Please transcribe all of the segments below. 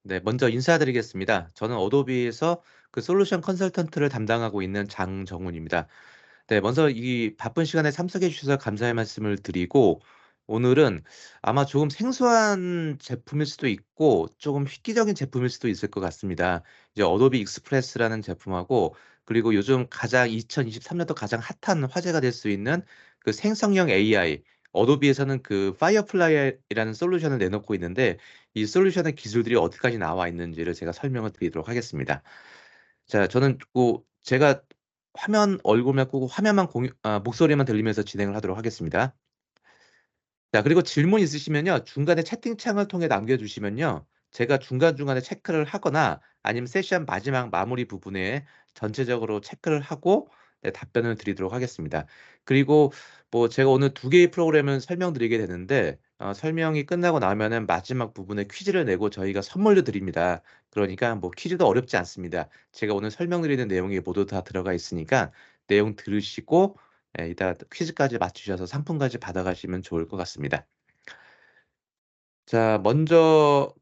네, 먼저 인사드리겠습니다. 저는 어도비에서 그 솔루션 컨설턴트를 담당하고 있는 장정훈입니다. 네, 먼저 이 바쁜 시간에 참석해 주셔서 감사의 말씀을 드리고, 오늘은 아마 조금 생소한 제품일 수도 있고, 조금 획기적인 제품일 수도 있을 것 같습니다. 이제 어도비 익스프레스라는 제품하고, 그리고 요즘 가장 2023년도 가장 핫한 화제가 될 수 있는 그 생성형 AI, 어도비에서는 그 파이어플라이라는 솔루션을 내놓고 있는데, 이 솔루션의 기술들이 어디까지 나와 있는지를 제가 설명을 드리도록 하겠습니다. 자, 저는 제가 화면 얼굴만 끄고 화면만 목소리만 들리면서 진행을 하도록 하겠습니다. 자, 그리고 질문 있으시면요, 중간에 채팅창을 통해 남겨주시면요, 제가 중간중간에 체크를 하거나 아니면 세션 마지막 마무리 부분에 전체적으로 체크를 하고 네, 답변을 드리도록 하겠습니다. 그리고 뭐 제가 오늘 두 개의 프로그램을 설명드리게 되는데, 설명이 끝나고 나면은 마지막 부분에 퀴즈를 내고 저희가 선물도 드립니다. 그러니까 뭐 퀴즈도 어렵지 않습니다. 제가 오늘 설명드리는 내용이 모두 다 들어가 있으니까 내용 들으시고 예, 이따가 퀴즈까지 맞추셔서 상품까지 받아가시면 좋을 것 같습니다. 자, 먼저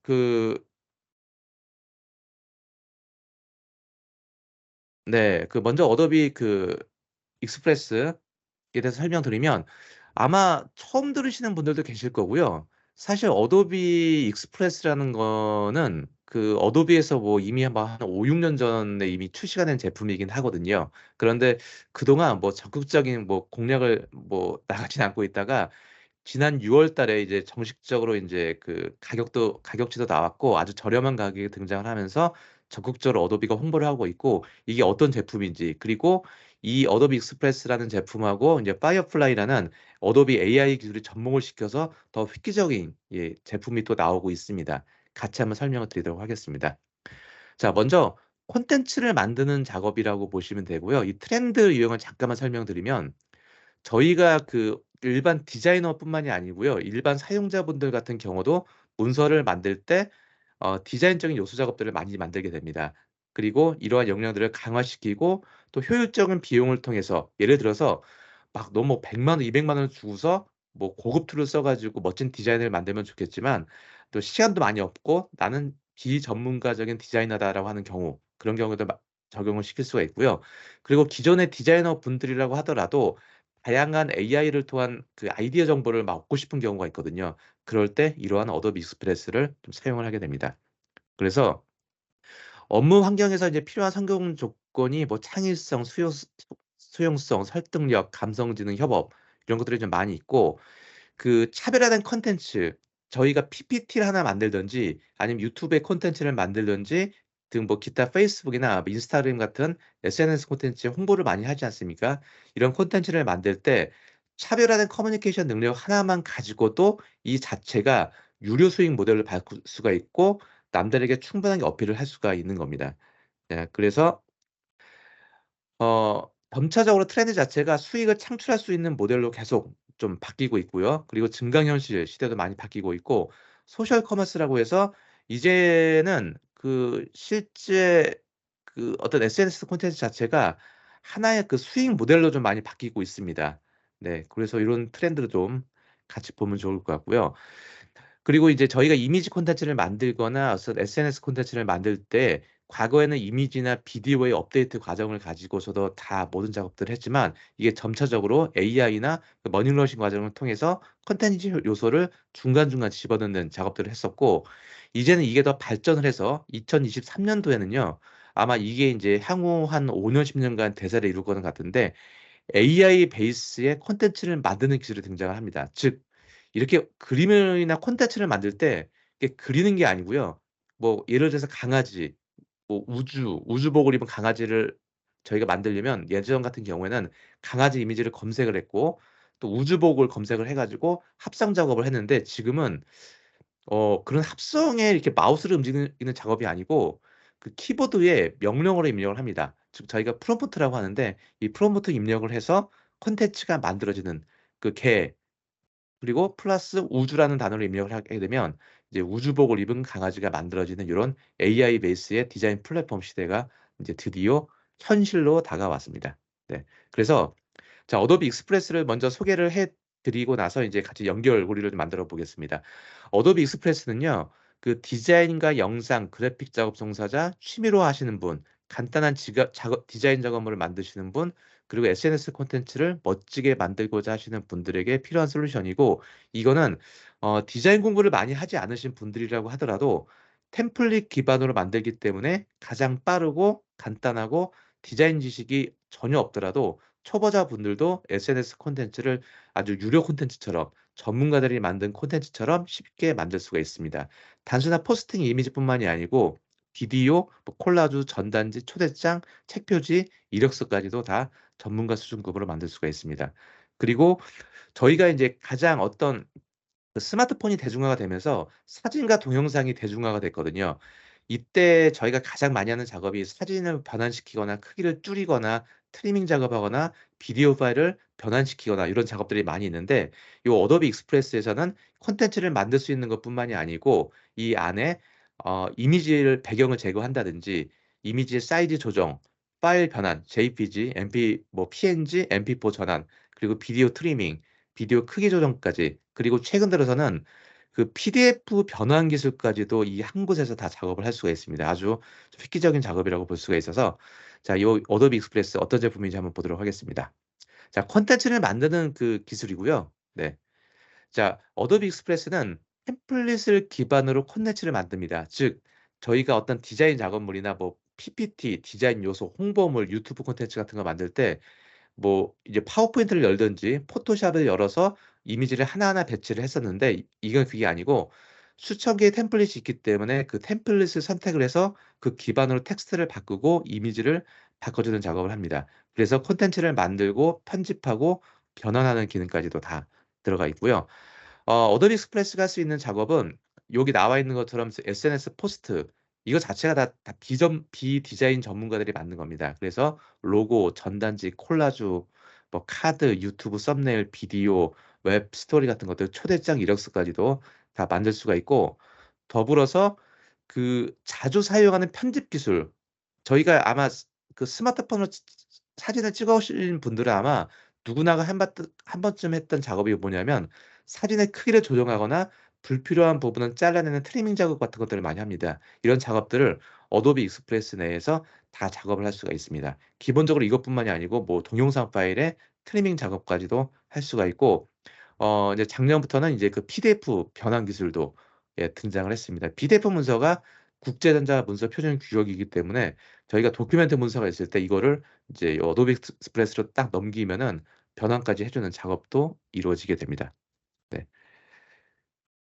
네, 먼저 어도비 익스프레스에 대해서 설명드리면 아마 처음 들으시는 분들도 계실 거고요. 사실 어도비 익스프레스라는 거는 그 어도비에서 뭐 이미 한 5, 6년 전에 이미 출시가 된 제품이긴 하거든요. 그런데 그동안 뭐 적극적인 뭐 공략을 뭐 나가진 않고 있다가 지난 6월 달에 이제 정식적으로 인제 그 가격치도 나왔고 아주 저렴한 가격에 등장을 하면서 적극적으로 어도비가 홍보를 하고 있고, 이게 어떤 제품인지, 그리고 이 어도비 익스프레스라는 제품하고 인제 파이어플라이라는 어도비 AI 기술이 접목을 시켜서 더 획기적인 예 제품이 또 나오고 있습니다. 같이 한번 설명을 드리도록 하겠습니다. 자, 먼저 콘텐츠를 만드는 작업이라고 보시면 되고요. 이 트렌드 유형을 잠깐만 설명드리면, 저희가 그 일반 디자이너뿐만이 아니고요. 일반 사용자분들 같은 경우도 문서를 만들 때 디자인적인 요소 작업들을 많이 만들게 됩니다. 그리고 이러한 역량들을 강화시키고 또 효율적인 비용을 통해서, 예를 들어서 막 너무 100만 원, 200만 원을 주고서 뭐 고급 툴을 써 가지고 멋진 디자인을 만들면 좋겠지만, 또 시간도 많이 없고 '나는 비전문가적인 디자이너다.'라고 하는 경우, 그런 경우도 적용을 시킬 수가 있고요. 그리고 기존의 디자이너 분들이라고 하더라도 다양한 AI를 통한 그 아이디어 정보를 막 얻고 싶은 경우가 있거든요. 그럴 때 이러한 어도비 익스프레스를 좀 사용을 하게 됩니다. 그래서 업무 환경에서 이제 필요한 성공 조건이 뭐 창의성, 수용성, 설득력, 감성지능 협업, 이런 것들이 좀 많이 있고, 그 차별화된 콘텐츠, 저희가 PPT를 하나 만들든지 아니면 유튜브에 콘텐츠를 만들든지 등 뭐 기타 페이스북이나 인스타그램 같은 SNS 콘텐츠에 홍보를 많이 하지 않습니까? 이런 콘텐츠를 만들 때 차별화된 커뮤니케이션 능력 하나만 가지고도 이 자체가 유료 수익 모델로 바꿀 수가 있고, 남들에게 충분하게 어필을 할 수가 있는 겁니다. 네, 그래서 점차적으로 트렌드 자체가 수익을 창출할 수 있는 모델로 계속 좀 바뀌고 있고요. 그리고 증강현실 시대도 많이 바뀌고 있고, 소셜 커머스라고 해서 이제는 그 실제 그 어떤 SNS 콘텐츠 자체가 하나의 그 수익 모델로 좀 많이 바뀌고 있습니다. 네. 그래서 이런 트렌드를 좀 같이 보면 좋을 것 같고요. 그리고 이제 저희가 이미지 콘텐츠를 만들거나 어떤 SNS 콘텐츠를 만들 때 과거에는 이미지나 비디오의 업데이트 과정을 가지고서도 다 모든 작업들을 했지만, 이게 점차적으로 AI나 그 머니러닝 과정을 통해서 콘텐츠 요소를 중간중간 집어넣는 작업들을 했었고, 이제는 이게 더 발전을 해서 2023 년도에는요. 아마 이게 인제 향후 한 5년 10 년간 대세를 이룰 거는 같은데, AI 베이스의 콘텐츠를 만드는 기술이 등장을 합니다. 즉 이렇게 그림이나 콘텐츠를 만들 때 이게 그리는 게 아니고요. 뭐 예를 들어서 강아지, 뭐 우주복을 입은 강아지를 저희가 만들려면 예전 같은 경우에는 강아지 이미지를 검색을 했고 또 우주복을 검색을 해 가지고 합성 작업을 했는데, 지금은 그런 합성에 이렇게 마우스를 움직이는 작업이 아니고 그 키보드에 명령어로 입력을 합니다. 즉 저희가 프롬프트라고 하는데, 이 프롬프트 입력을 해서 콘텐츠가 만들어지는 그 그리고 플러스 우주라는 단어를 입력을 하게 되면 이제 우주복을 입은 강아지가 만들어지는 요런 AI 베이스의 디자인 플랫폼 시대가 인제 드디어 현실로 다가왔습니다. 네. 그래서 자, 어도비 익스프레스를 먼저 소개를 해 드리고 나서 인제 같이 연결고리를 좀 만들어 보겠습니다. 어도비 익스프레스는요, 그 디자인과 영상, 그래픽 작업 종사자, 취미로 하시는 분, 간단한 지가 작업 디자인 작업물을 만드시는 분, 그리고 SNS 콘텐츠를 멋지게 만들고자 하시는 분들에게 필요한 솔루션이고, 이거는 디자인 공부를 많이 하지 않으신 분들이라고 하더라도 템플릿 기반으로 만들기 때문에 가장 빠르고 간단하고 디자인 지식이 전혀 없더라도 초보자분들도 SNS 콘텐츠를 아주 유료 콘텐츠처럼 전문가들이 만든 콘텐츠처럼 쉽게 만들 수가 있습니다. 단순한 포스팅 이미지뿐만이 아니고 비디오, 뭐 콜라주, 전단지, 초대장, 책 표지, 이력서까지도 다 전문가 수준급으로 만들 수가 있습니다. 그리고 저희가 인제 가장 어떤 그 스마트폰이 대중화가 되면서 사진과 동영상이 대중화가 됐거든요. 이때 저희가 가장 많이 하는 작업이 사진을 변환시키거나 크기를 줄이거나 트리밍 작업하거나 비디오 파일을 변환시키거나 이런 작업들이 많이 있는데, 요 어도비 익스프레스에서는 콘텐츠를 만들 수 있는 것뿐만이 아니고 이 안에 이미지를 배경을 제거한다든지 이미지의 사이즈 조정, 파일 변환, JPG, MP 뭐 PNG, MP4 전환, 그리고 비디오 트리밍, 비디오 크기 조정까지, 그리고 최근 들어서는 그 PDF 변환 기술까지도 이 한 곳에서 다 작업을 할 수가 있습니다. 아주 획기적인 작업이라고 볼 수가 있어서, 자, 요 어도비 익스프레스 어떤 제품인지 한번 보도록 하겠습니다. 자, 콘텐츠를 만드는 그 기술이고요. 네. 자, 어도비 익스프레스는 템플릿을 기반으로 콘텐츠를 만듭니다. 즉, 저희가 어떤 디자인 작업물이나 뭐 PPT, 디자인 요소, 홍보물, 유튜브 콘텐츠 같은 거 만들 때 뭐 이제 파워포인트를 열든지 포토샵을 열어서 이미지를 하나하나 배치를 했었는데, 이건 그게 아니고 수천 개의 템플릿이 있기 때문에 그 템플릿을 선택을 해서 그 기반으로 텍스트를 바꾸고 이미지를 바꿔주는 작업을 합니다. 그래서 콘텐츠를 만들고 편집하고 변환하는 기능까지도 다 들어가 있고요. 어도비 익스프레스가 할 수 있는 작업은 여기 나와 있는 것처럼 SNS 포스트, 이거 자체가 다 비디자인 전문가들이 만든 겁니다. 그래서 로고, 전단지, 콜라주, 뭐 카드, 유튜브 썸네일, 비디오, 웹 스토리 같은 것들, 초대장 이력서까지도 다 만들 수가 있고, 더불어서 그 자주 사용하는 편집 기술, 저희가 아마 그 스마트폰으로 사진을 찍으신 분들은 아마 누구나가 한 번쯤 했던 작업이 뭐냐면 사진의 크기를 조정하거나 불필요한 부분은 잘라내는 트리밍 작업 같은 것들을 많이 합니다. 이런 작업들을 어도비 익스프레스 내에서 다 작업을 할 수가 있습니다. 기본적으로 이것뿐만이 아니고 뭐 동영상 파일의 트리밍 작업까지도 할 수가 있고, 이제 작년부터는 이제 그 PDF 변환 기술도 등장을 했습니다. PDF 문서가 국제전자 문서 표준 규격이기 때문에 저희가 도큐멘트 문서가 있을 때 이거를 이제 어도비 익스프레스로 딱 넘기면은 변환까지 해 주는 작업도 이루어지게 됩니다. 네.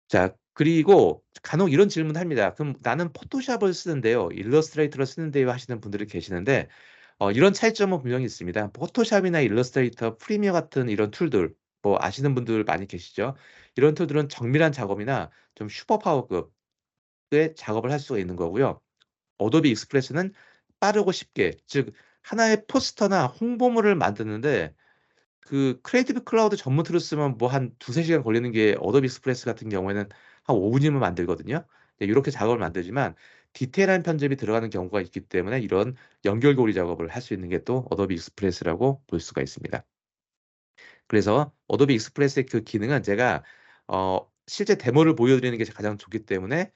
자, 그리고 간혹 이런 질문을 합니다. "그럼 나는 포토샵을 쓰는데요. 일러스트레이터를 쓰는데요." 하시는 분들이 계시는데, 이런 차이점은 분명히 있습니다. 포토샵이나 일러스트레이터, 프리미어 같은 이런 툴들, 뭐 아시는 분들 많이 계시죠? 이런 툴들은 정밀한 작업이나 좀 슈퍼 파워급의 작업을 할 수가 있는 거고요. 어도비 익스프레스는 빠르고 쉽게, 즉 하나의 포스터나 홍보물을 만드는데 그 크리에이티브 클라우드 전문 툴을 쓰면 뭐 한 2-3 시간 걸리는 게 어도비 익스프레스 같은 경우에는 한 5 분이면 만들거든요. 네, 요렇게 작업을 만들지만 디테일한 편집이 들어가는 경우가 있기 때문에 이런 연결고리 작업을 할 수 있는 게 또 어도비 익스프레스라고 볼 수가 있습니다. 그래서 어도비 익스프레스의 그 기능은 제가 실제 데모를 보여드리는 게 가장 좋기 때문에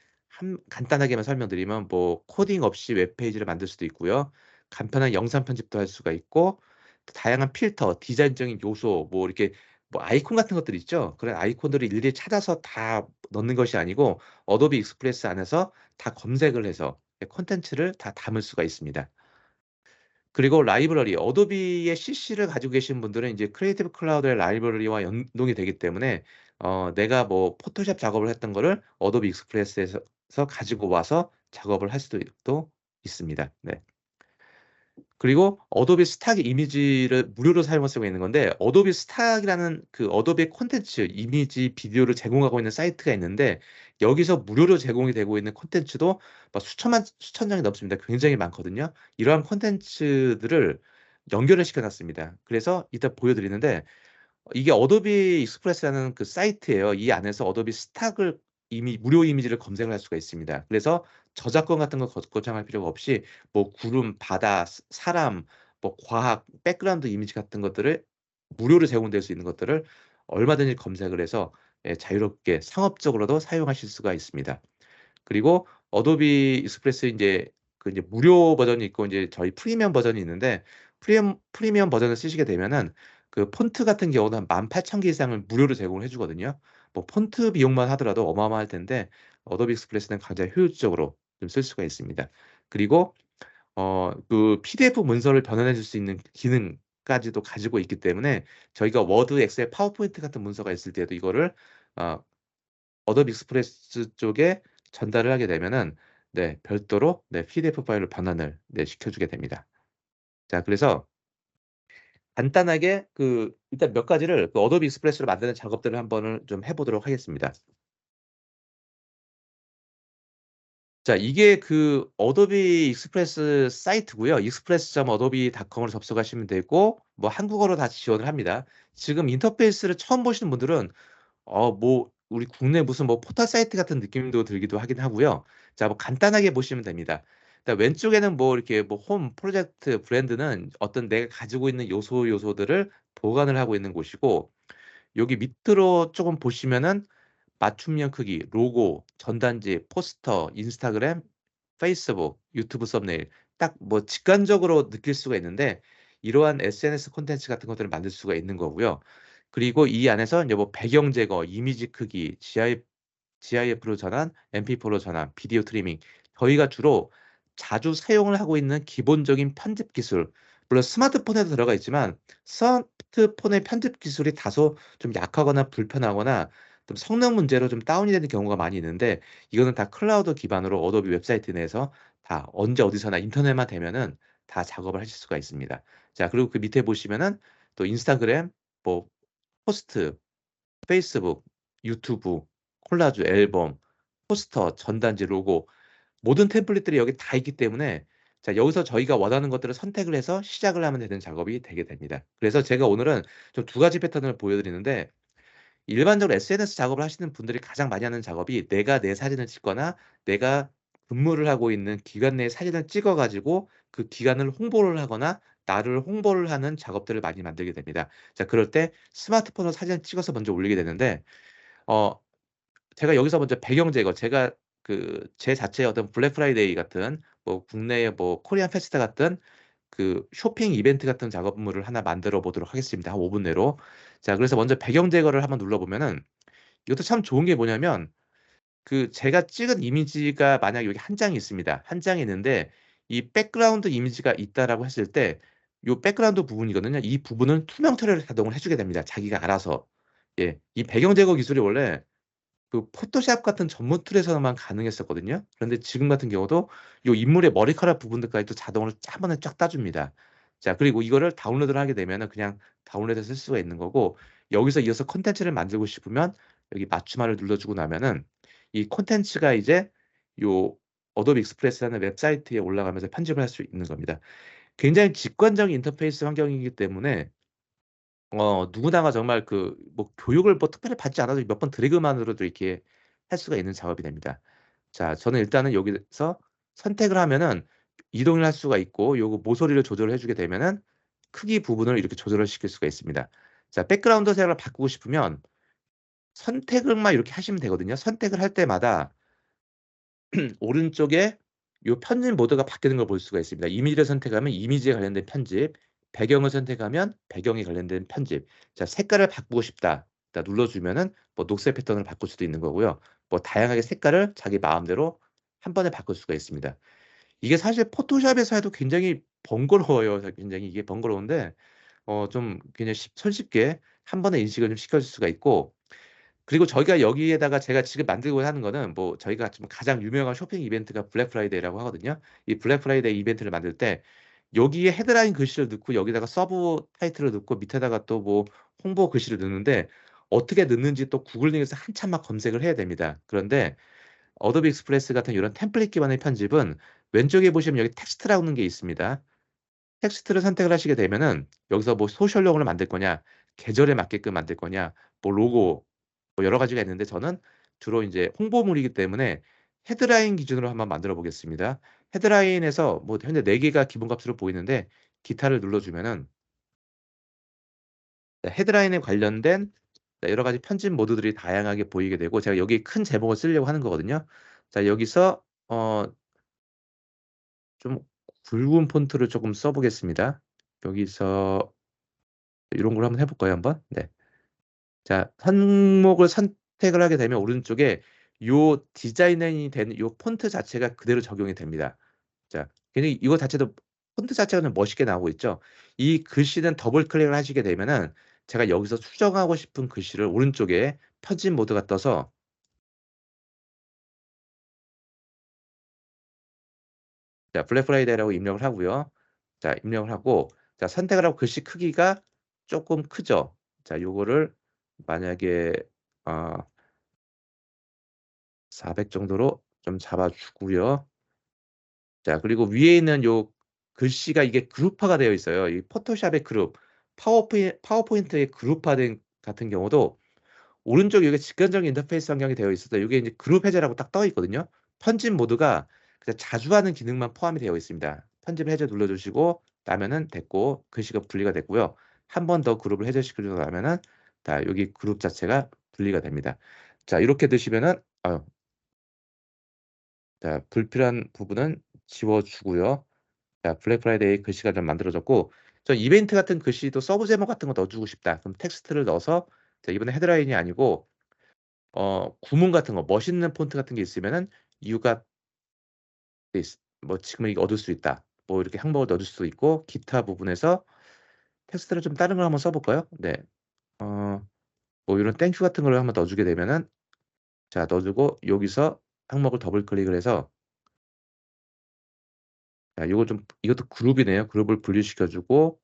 간단하게만 설명드리면, 뭐 코딩 없이 웹페이지를 만들 수도 있고요. 간편한 영상 편집도 할 수가 있고, 또 다양한 필터, 디자인적인 요소, 뭐 이렇게 뭐 아이콘 같은 것들 있죠. 그런 아이콘들을 일일이 찾아서 다 넣는 것이 아니고 어도비 익스프레스 안에서 다 검색을 해서 콘텐츠를 다 담을 수가 있습니다. 그리고 라이브러리, 어도비의 CC를 가지고 계신 분들은 이제 크리에이티브 클라우드의 라이브러리와 연동이 되기 때문에 내가 뭐 포토샵 작업을 했던 거를 어도비 익스프레스에서 가지고 와서 작업을 할 수도 또 있습니다. 네. 그리고 어도비 스탁 이미지를 무료로 사용할 수가 있는 건데, 어도비 스탁이라는 그 어도비 콘텐츠, 이미지, 비디오를 제공하고 있는 사이트가 있는데, 여기서 무료로 제공이 되고 있는 콘텐츠도 막 수천 장이 넘습니다. 굉장히 많거든요. 이러한 콘텐츠들을 연결을 시켜 놨습니다. 그래서 이따 보여 드리는데, 이게 어도비 익스프레스라는 그 사이트예요. 이 안에서 어도비 스탁을 이미 무료 이미지를 검색을 할 수가 있습니다. 그래서 저작권 같은 거 거창할 필요가 없이 뭐 구름, 바다, 사람, 뭐 과학, 백그라운드 이미지 같은 것들을 무료로 제공될 수 있는 것들을 얼마든지 검색을 해서 자유롭게 상업적으로도 사용하실 수가 있습니다. 그리고 어도비 익스프레스 인제 그 이제 무료 버전이 있고 인제 저희 프리미엄 버전이 있는데 프리미엄 버전을 쓰시게 되면은 그 폰트 같은 경우는 한 18,000개 이상을 무료로 제공을 해 주거든요. 뭐 폰트 비용만 하더라도 어마어마할 텐데 어도비 익스프레스는 굉장히 효율적으로 좀 쓸 수가 있습니다. 그리고 그 PDF 문서를 변환해 줄 수 있는 기능까지도 가지고 있기 때문에 저희가 워드, 엑셀, 파워포인트 같은 문서가 있을 때도 이거를 어 어도비 익스프레스 쪽에 전달을 하게 되면은 네 별도로 네 PDF 파일로 변환을 네 시켜 주게 됩니다. 자 그래서 간단하게 그 일단 몇 가지를 그 어도비 익스프레스로 만드는 작업들을 한번을 좀 해 보도록 하겠습니다. 자 이게 그 어도비 익스프레스 사이트고요. express.adobe.com으로 접속하시면 되고 뭐 한국어로 다 지원을 합니다. 지금 인터페이스를 처음 보시는 분들은 뭐 우리 국내 무슨 뭐 포털 사이트 같은 느낌도 들기도 하긴 하고요. 자 뭐 간단하게 보시면 됩니다. 일단 왼쪽에는 뭐 이렇게 뭐 홈, 프로젝트, 브랜드는 어떤 내가 가지고 있는 요소들을 보관을 하고 있는 곳이고 여기 밑으로 쪼금 보시면은 맞춤형 크기, 로고, 전단지, 포스터, 인스타그램, 페이스북, 유튜브 썸네일 딱 뭐 직관적으로 느낄 수가 있는데 이러한 SNS 콘텐츠 같은 것들을 만들 수가 있는 거고요. 그리고 이 안에서 인제 뭐 배경 제거, 이미지 크기, GIF로 전환, MP4로 전환, 비디오 트리밍 저희가 주로 자주 사용을 하고 있는 기본적인 편집 기술 물론 스마트폰에도 들어가 있지만 스마트폰의 편집 기술이 다소 좀 약하거나 불편하거나 좀 성능 문제로 좀 다운이 되는 경우가 많이 있는데 이거는 다 클라우드 기반으로 어도비 웹사이트 내에서 다 언제 어디서나 인터넷만 되면은 다 작업을 하실 수가 있습니다. 자 그리고 그 밑에 보시면은 또 인스타그램 뭐 포스트 페이스북, 유튜브, 콜라주, 앨범, 포스터, 전단지, 로고 모든 템플릿들이 여기 다 있기 때문에 자 여기서 저희가 원하는 것들을 선택을 해서 시작을 하면 되는 작업이 되게 됩니다. 그래서 제가 오늘은 좀 두 가지 패턴을 보여 드리는데 일반적으로 SNS 작업을 하시는 분들이 가장 많이 하는 작업이 내가 내 사진을 찍거나 내가 근무를 하고 있는 기관 내의 사진을 찍어 가지고 그 기관을 홍보를 하거나 나를 홍보를 하는 작업들을 많이 만들게 됩니다. 자 그럴 때 스마트폰으로 사진을 찍어서 먼저 올리게 되는데 어 제가 여기서 먼저 배경 제거 제가 그 제 자체의 어떤 블랙 프라이데이 같은 뭐 국내의 뭐 코리안 페스타 같은 그 쇼핑 이벤트 같은 작업물을 하나 만들어 보도록 하겠습니다, 한 5분 내로. 자 그래서 먼저 배경 제거를 한번 눌러 보면은 이것도 참 좋은 게 뭐냐면 그 제가 찍은 이미지가 만약에 여기 한 장이 있습니다. 한 장이 있는데 이 백그라운드 이미지가 있다라고 했을 때 요 백그라운드 부분이거든요. 이 부분은 투명 처리를 자동으로 해 주게 됩니다, 자기가 알아서. 예. 이 배경 제거 기술이 원래 그 포토샵 같은 전문 툴에서만 가능했었거든요. 그런데 지금 같은 경우도 요 인물의 머리카락 부분들까지도 자동으로 한 번에 쫙 따 줍니다. 자 그리고 이거를 다운로드를 하게 되면은 그냥 다운로드해서 쓸 수가 있는 거고 여기서 이어서 콘텐츠를 만들고 싶으면 여기 맞춤화를 눌러 주고 나면은 이 콘텐츠가 이제 요 어도비 익스프레스라는 웹사이트에 올라가면서 편집을 할 수 있는 겁니다. 굉장히 직관적인 인터페이스 환경이기 때문에 누구나가 정말 그 뭐 교육을 뭐 특별히 받지 않아도 몇 번 드래그만으로도 이렇게 할 수가 있는 작업이 됩니다. 자 저는 일단은 여기서 선택을 하면은 이동을 할 수가 있고 요거 모서리를 조절을 해 주게 되면은 크기 부분을 이렇게 조절을 시킬 수가 있습니다. 자 백그라운드 색을 바꾸고 싶으면 선택을만 이렇게 하시면 되거든요. 선택을 할 때마다 오른쪽에 요 편집 모드가 바뀌는 걸 볼 수가 있습니다. 이미지를 선택하면 이미지에 관련된 편집, 배경을 선택하면 배경에 관련된 편집. 자 색깔을 바꾸고 싶다. 자 눌러 주면은 뭐 녹색 패턴으로 바꿀 수도 있는 거고요. 뭐 다양하게 색깔을 자기 마음대로 한 번에 바꿀 수가 있습니다. 이게 사실 포토샵에서 해도 굉장히 번거로워요. 굉장히 이게 번거로운데 좀 그냥 손쉽게 한 번에 인식을 좀 시켜 줄 수가 있고 그리고 저희가 여기에다가 제가 지금 만들고자 하는 거는 뭐 저희가 좀 가장 유명한 쇼핑 이벤트가 블랙 프라이데이라고 하거든요. 이 블랙 프라이데이 이벤트를 만들 때 여기에 헤드라인 글씨를 넣고 여기다가 서브 타이틀을 넣고 밑에다가 또 뭐 홍보 글씨를 넣는데 어떻게 넣는지 또 구글 등에서 한참 막 검색을 해야 됩니다. 그런데 어도비 익스프레스 같은 요런 템플릿 기반의 편집은 왼쪽에 보시면 여기 텍스트라는 게 있습니다. 텍스트를 선택을 하시게 되면은 여기서 뭐 소셜용으로 만들 거냐, 계절에 맞게끔 만들 거냐, 뭐 로고 뭐 여러 가지가 있는데 저는 주로 인제 홍보물이기 때문에 헤드라인 기준으로 한번 만들어 보겠습니다. 헤드라인에서 뭐 현재 4 개가 기본값으로 보이는데 기타를 눌러 주면은 네 헤드라인에 관련된 네 여러 가지 편집 모드들이 다양하게 보이게 되고 제가 여기 큰 제목을 쓰려고 하는 거거든요. 자 여기서 좀 굵은 폰트를 쪼금 써 보겠습니다. 여기서 요런 걸로 한번 해 볼까요 한번? 네. 자 항목을 선택을 하게 되면 오른쪽에 요 디자인이 된 요 폰트 자체가 그대로 적용이 됩니다. 자 괜히 이거 자체도 폰트 자체가 좀 멋있게 나오고 있죠. 이 글씨는 더블 클릭을 하시게 되면은 제가 여기서 수정하고 싶은 글씨를 오른쪽에 편집 모드가 떠서 자 블랙 프라이데이라고 입력을 하고요. 자 입력을 하고 자 선택을 하고 글씨 크기가 쪼끔 크죠. 자 요거를 만약에 어 400 정도로 좀 잡아 주고요. 자 그리고 위에 있는 요 글씨가 이게 그룹화가 되어 있어요. 이 포토샵의 그룹, 파워포인트의 그룹화된 같은 경우도 오른쪽 여기 직관적 인터페이스 환경이 되어 있어서 요게 인제 그룹 해제라고 딱 떠 있거든요. 편집 모드가 그냥 자주 하는 기능만 포함이 되어 있습니다. 편집 해제 눌러 주시고 나면은 됐고 글씨가 분리가 됐고요. 한 번 더 그룹을 해제시켜 주고 나면은 자 여기 그룹 자체가 분리가 됩니다. 자 이렇게 되시면은 자 불필요한 부분은 지워 주고요. 자 블랙 프라이데이 글씨가 좀 만들어졌고 저 이벤트 같은 글씨도 서브 제목 같은 거 넣어 주고 싶다. 그럼 텍스트를 넣어서 자 이번엔 헤드라인이 아니고 구문 같은 거 멋있는 폰트 같은 게 있으면은 "You got this." 뭐 "지금은 이거 얻을 수 있다." 뭐 이렇게 항목을 넣어줄 수도 있고 기타 부분에서 텍스트를 좀 다른 걸 한번 써 볼까요? 네. 어 뭐 이런 땡큐 같은 걸 한번 넣어 주게 되면은 자 넣어 주고 여기서 항목을 더블 클릭을 해서 자 요거 좀 이것도 그룹이네요. 그룹을 분리시켜 주고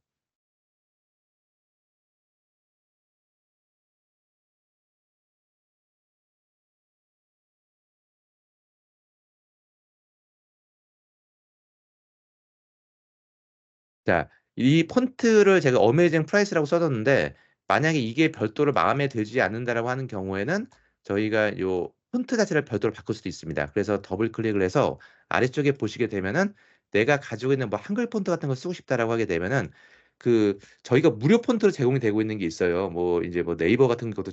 자 이 폰트를 제가 어메이징 프라이스라고 써 뒀는데 만약에 이게 별도로 마음에 들지 않는다라고 하는 경우에는 저희가 요 폰트 자체를 별도로 바꿀 수도 있습니다. 그래서 더블 클릭을 해서 아래쪽에 보시게 되면은 내가 가지고 있는 뭐 한글 폰트 같은 걸 쓰고 싶다라고 하게 되면은 그 저희가 무료 폰트로 제공이 되고 있는 게 있어요. 뭐 인제 뭐 네이버 같은 것도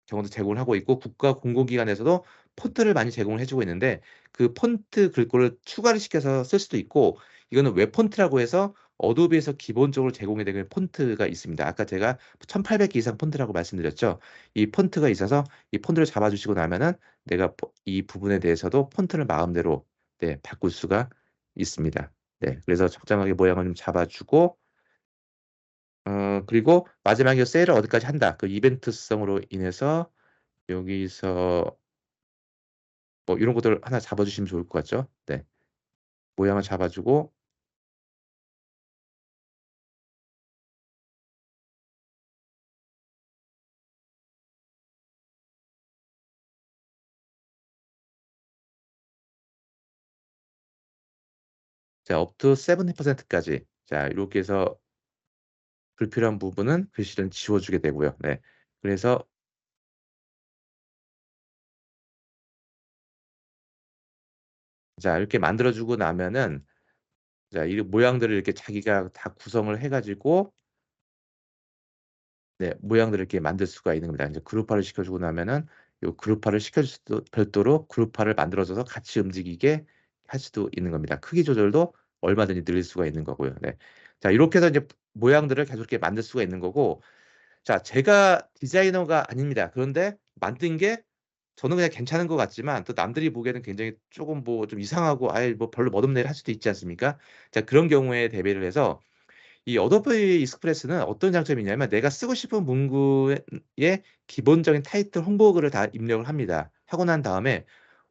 경우도 제공을 하고 있고 국가 공공기관에서도 폰트를 많이 제공을 해 주고 있는데 그 폰트 글꼴을 추가를 시켜서 쓸 수도 있고 이거는 웹 폰트라고 해서 어도비에서 기본적으로 제공이 되는 폰트가 있습니다. 아까 제가 1,800개 이상 폰트라고 말씀드렸죠. 이 폰트가 있어서 이 폰트를 잡아 주시고 나면은 내가 이 부분에 대해서도 폰트를 마음대로 네 바꿀 수가 있습니다. 네 그래서 적정하게 모양을 좀 잡아 주고 그리고 마지막에 세일을 어디까지 한다. 그 이벤트성으로 인해서 여기서 뭐 이런 것들을 하나 잡아 주시면 좋을 것 같죠? 네. 모양을 잡아 주고 자 up to 70% 까지 자 요렇게 해서 불필요한 부분은 글씨를 지워 주게 되고요. 네. 그래서 자 이렇게 만들어 주고 나면은 자 이 모양들을 이렇게 자기가 다 구성을 해 가지고 네 모양들을 이렇게 만들 수가 있는 겁니다. 인제 그룹화를 시켜 주고 나면은 요 그룹화를 시켜 줄 수도 별도로 그룹화를 만들어 줘서 같이 움직이게 할 수도 있는 겁니다. 크기 조절도 얼마든지 늘릴 수가 있는 거고요. 네. 자 이렇게 해서 이제 모양들을 계속 이렇게 만들 수가 있는 거고 자 제가 디자이너가 아닙니다. 그런데 만든 게 저는 그냥 괜찮은 것 같지만 또 남들이 보기에는 굉장히 쪼금 뭐 좀 이상하고 '아이 뭐 별로 멋없네.' 할 수도 있지 않습니까? 자 그런 경우에 대비를 해서 이 어도비 익스프레스는 어떤 장점이 있냐면 내가 쓰고 싶은 문구의 기본적인 타이틀 홍보글을 다 입력을 합니다. 하고 난 다음에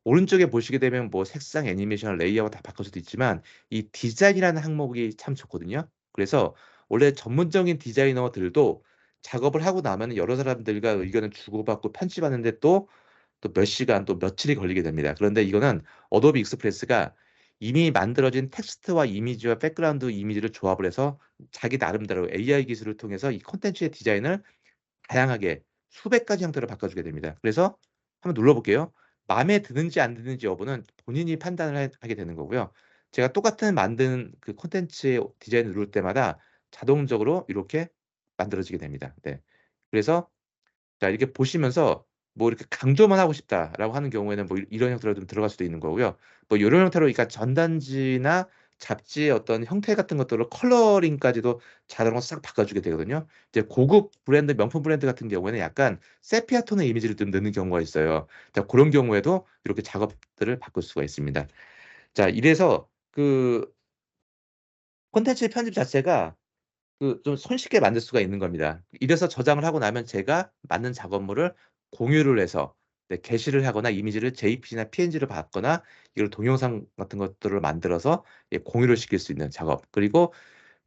오른쪽에 보시게 되면 뭐 색상, 애니메이션, 레이아웃 다 바꿀 수도 있지만 이 디자인이라는 항목이 참 좋거든요. 그래서 원래 전문적인 디자이너들도 작업을 하고 나면은 여러 사람들과 의견을 주고받고 편집하는 데 또 몇 시간 또 며칠이 걸리게 됩니다. 그런데 이거는 어도비 익스프레스가 이미 만들어진 텍스트와 이미지와 백그라운드 이미지를 조합을 해서 자기 나름대로 AI 기술을 통해서 이 콘텐츠의 디자인을 다양하게 수백 가지 형태로 바꿔 주게 됩니다. 그래서 한번 눌러 볼게요. 마음에 드는지 안 드는지 여부는 본인이 판단을 하게 되는 거고요. 제가 똑같은 만든 그 콘텐츠의 디자인을 누를 때마다 자동적으로 이렇게 만들어지게 됩니다. 네. 그래서 자 이렇게 보시면서 뭐 이렇게 강조만 하고 싶다라고 하는 경우에는 뭐 이런 형태로 좀 들어갈 수도 있는 거고요. 뭐 요런 형태로 그러니까 전단지나 잡지의 어떤 형태 같은 것들을 컬러링까지도 자동으로 싹 바꿔 주게 되거든요. 이제 고급 브랜드 명품 브랜드 같은 경우에는 약간 세피아 톤의 이미지를 좀 넣는 경우가 있어요. 자 고런 경우에도 이렇게 작업들을 바꿀 수가 있습니다. 자 이래서 그 콘텐츠 편집 자체가 좀 손쉽게 만들 수가 있는 겁니다. 이래서 저장을 하고 나면 제가 만든 작업물을 공유를 해서 네 게시를 하거나 이미지를 JPG나 PNG로 받거나 이걸 동영상 같은 것들을 만들어서 예 공유를 시킬 수 있는 작업. 그리고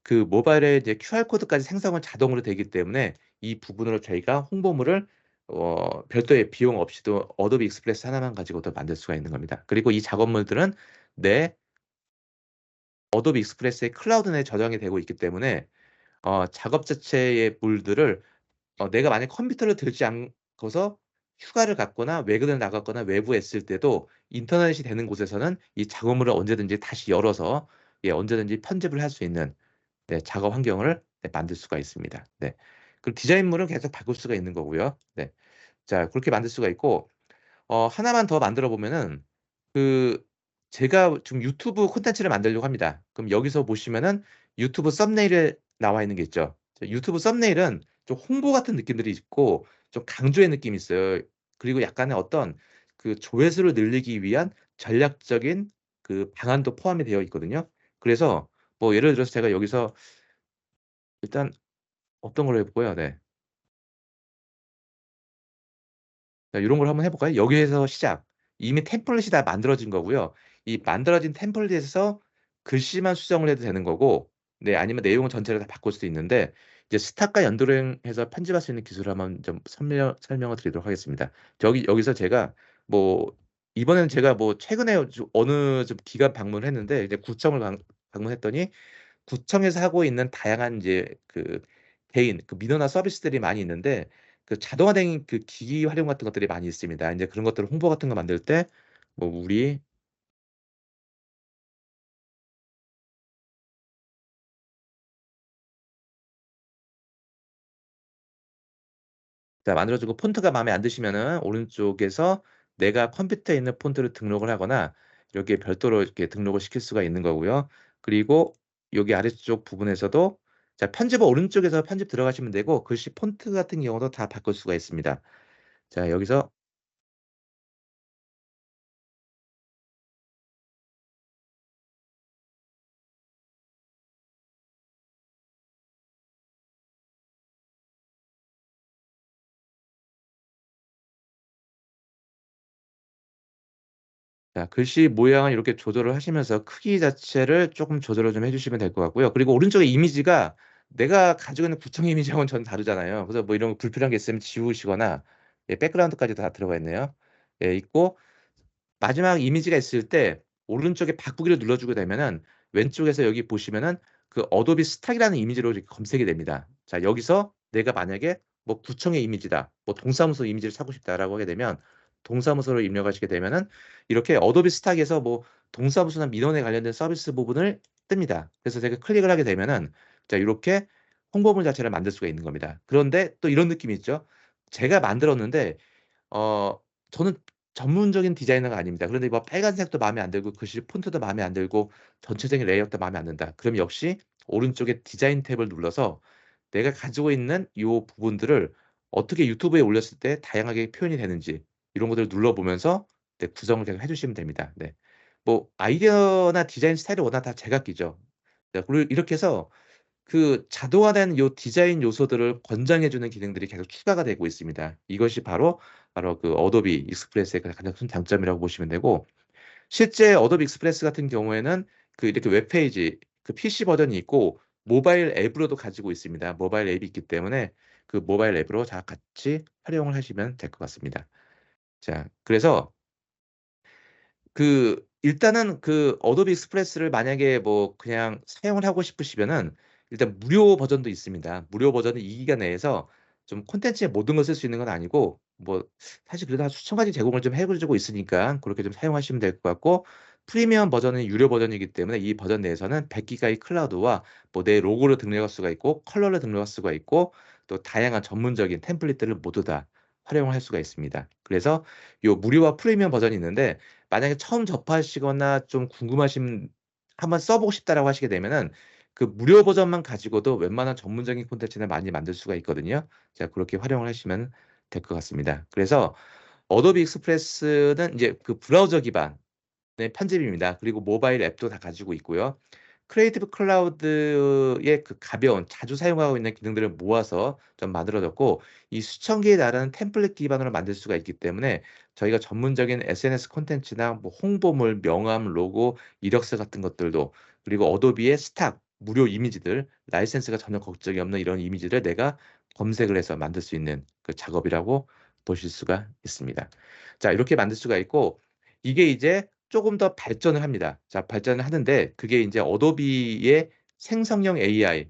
그 모바일에 이제 QR 코드까지 생성은 자동으로 되기 때문에 이 부분으로 저희가 홍보물을 별도의 비용 없이도 어도비 익스프레스 하나만 가지고도 만들 수가 있는 겁니다. 그리고 이 작업물들은 내 어도비 익스프레스의 클라우드 내에 저장이 되고 있기 때문에 작업 자체의 물들을 내가 만약 컴퓨터를 들지 않고서 휴가를 갔거나 외근을 나갔거나 외부에 있을 때도 인터넷이 되는 곳에서는 이 작업물을 언제든지 다시 열어서 예 언제든지 편집을 할 수 있는 네 작업 환경을 네 만들 수가 있습니다. 네. 그리고 디자인물은 계속 바꿀 수가 있는 거고요. 네. 자 그렇게 만들 수가 있고 하나만 더 만들어 보면은 그 제가 지금 유튜브 콘텐츠를 만들려고 합니다. 그럼 여기서 보시면은 유튜브 썸네일에 나와 있는 게 있죠. 유튜브 썸네일은 좀 홍보 같은 느낌들이 있고 좀 강조의 느낌이 있어요. 그리고 약간의 어떤 그 조회수를 늘리기 위한 전략적인 그 방안도 포함이 되어 있거든요. 그래서 뭐 예를 들어서 제가 여기서 일단 어떤 걸로 해 볼까요? 네. 자 요런 걸 한번 해 볼까요? 여기에서 시작. 이미 템플릿이 다 만들어진 거고요. 이 만들어진 템플릿에서 글씨만 수정을 해도 되는 거고 네 아니면 내용을 전체를 다 바꿀 수도 있는데 이제 스탁과 연동을 해서 편집할 수 있는 기술을 한번 좀 설명을 드리도록 하겠습니다. 여기서 제가 뭐 이번에는 제가 뭐 최근에 어느 좀 기관 방문을 했는데 이제 구청을 방문했더니 구청에서 하고 있는 다양한 이제 그 개인 그 민원화 서비스들이 많이 있는데 그 자동화된 그 기기 활용 같은 것들이 많이 있습니다. 인제 그런 것들을 홍보 같은 거 만들 때 뭐 우리 자 만들어 주고 폰트가 마음에 안 드시면은 오른쪽에서 내가 컴퓨터에 있는 폰트를 등록을 하거나 이렇게 별도로 이렇게 등록을 시킬 수가 있는 거고요. 그리고 여기 아래쪽 부분에서도 자 편집은 오른쪽에서 편집 들어가시면 되고 글씨 폰트 같은 경우도 다 바꿀 수가 있습니다. 자 여기서 자 글씨 모양을 이렇게 조절을 하시면서 크기 자체를 쪼끔 조절을 좀 해 주시면 될 것 같고요. 그리고 오른쪽에 이미지가 내가 가지고 있는 구청 이미지하고는 전 다르잖아요. 그래서 뭐 이런 거 불필요한 게 있으면 지우시거나 예 백그라운드까지 다 들어가 있네요. 예 있고 마지막 이미지가 있을 때 오른쪽에 바꾸기를 눌러 주게 되면은 왼쪽에서 여기 보시면은 그 어도비 스탁이라는 이미지로 이렇게 검색이 됩니다. 자 여기서 내가 만약에 뭐 구청의 이미지다, 뭐 동사무소 이미지를 찾고 싶다라고 하게 되면 동사무소를 입력하시게 되면은 이렇게 어도비 스탁에서 뭐 동사무소나 민원에 관련된 서비스 부분을 뜹니다. 그래서 제가 클릭을 하게 되면은 자 요렇게 홍보물 자체를 만들 수가 있는 겁니다. 그런데 또 이런 느낌이 있죠. 제가 만들었는데 어 저는 전문적인 디자이너가 아닙니다. 그런데 뭐 빨간색도 마음에 안 들고 글씨 폰트도 마음에 안 들고 전체적인 레이아웃도 마음에 안 든다. 그럼 역시 오른쪽에 디자인 탭을 눌러서 내가 가지고 있는 요 부분들을 어떻게 유튜브에 올렸을 때 다양하게 표현이 되는지 이런 것들을 눌러 보면서 네 구성을 계속 해 주시면 됩니다. 네. 뭐 아이디어나 디자인 스타일이 워낙 다 제각기죠. 네 그리고 이렇게 해서 그 자동화된 요 디자인 요소들을 권장해 주는 기능들이 계속 추가가 되고 있습니다. 이것이 바로 그 어도비 익스프레스의 그 가장 큰 장점이라고 보시면 되고 실제 어도비 익스프레스 같은 경우에는 그 이렇게 웹페이지 그 PC 버전이 있고 모바일 앱으로도 가지고 있습니다. 모바일 앱이 있기 때문에 그 모바일 앱으로 다 같이 활용을 하시면 될 것 같습니다. 자 그래서 일단은 그 어도비 익스프레스를 만약에 뭐 그냥 사용을 하고 싶으시면은 일단 무료 버전도 있습니다. 무료 버전은 2 기가 내에서 좀 콘텐츠의 모든 걸 쓸 수 있는 건 아니고 뭐 사실 그래도 한 수천 가지 제공을 좀 해 주고 있으니까 고렇게 좀 사용하시면 될 것 같고 프리미엄 버전은 유료 버전이기 때문에 이 버전 내에서는 100 기가의 클라우드와 뭐 내 로고를 등록할 수가 있고 컬러를 등록할 수가 있고 또 다양한 전문적인 템플릿들을 모두 다 활용을 할 수가 있습니다. 그래서 요 무료와 프리미엄 버전이 있는데 만약에 처음 접하시거나 좀 궁금하신 '한번 써 보고 싶다.'라고 하시게 되면은 그 무료 버전만 가지고도 웬만한 전문적인 콘텐츠를 많이 만들 수가 있거든요. 자 그렇게 활용을 하시면 될 것 같습니다. 그래서 어도비 익스프레스는 이제 그 브라우저 기반의 편집입니다. 그리고 모바일 앱도 다 가지고 있고요. 크리에이티브 클라우드의 그 가벼운 자주 사용하고 있는 기능들을 모아서 좀 만들어졌고 이 수천 개에 달하는 템플릿 기반으로 만들 수가 있기 때문에 저희가 전문적인 SNS 콘텐츠나 뭐 홍보물, 명함, 로고, 이력서 같은 것들도 그리고 어도비의 스탁, 무료 이미지들, 라이센스가 전혀 걱정이 없는 이런 이미지를 내가 검색을 해서 만들 수 있는 그 작업이라고 보실 수가 있습니다. 자 이렇게 만들 수가 있고 이게 이제 쪼금 더 발전을 합니다. 자 발전을 하는데 그게 인제 어도비의 생성형 AI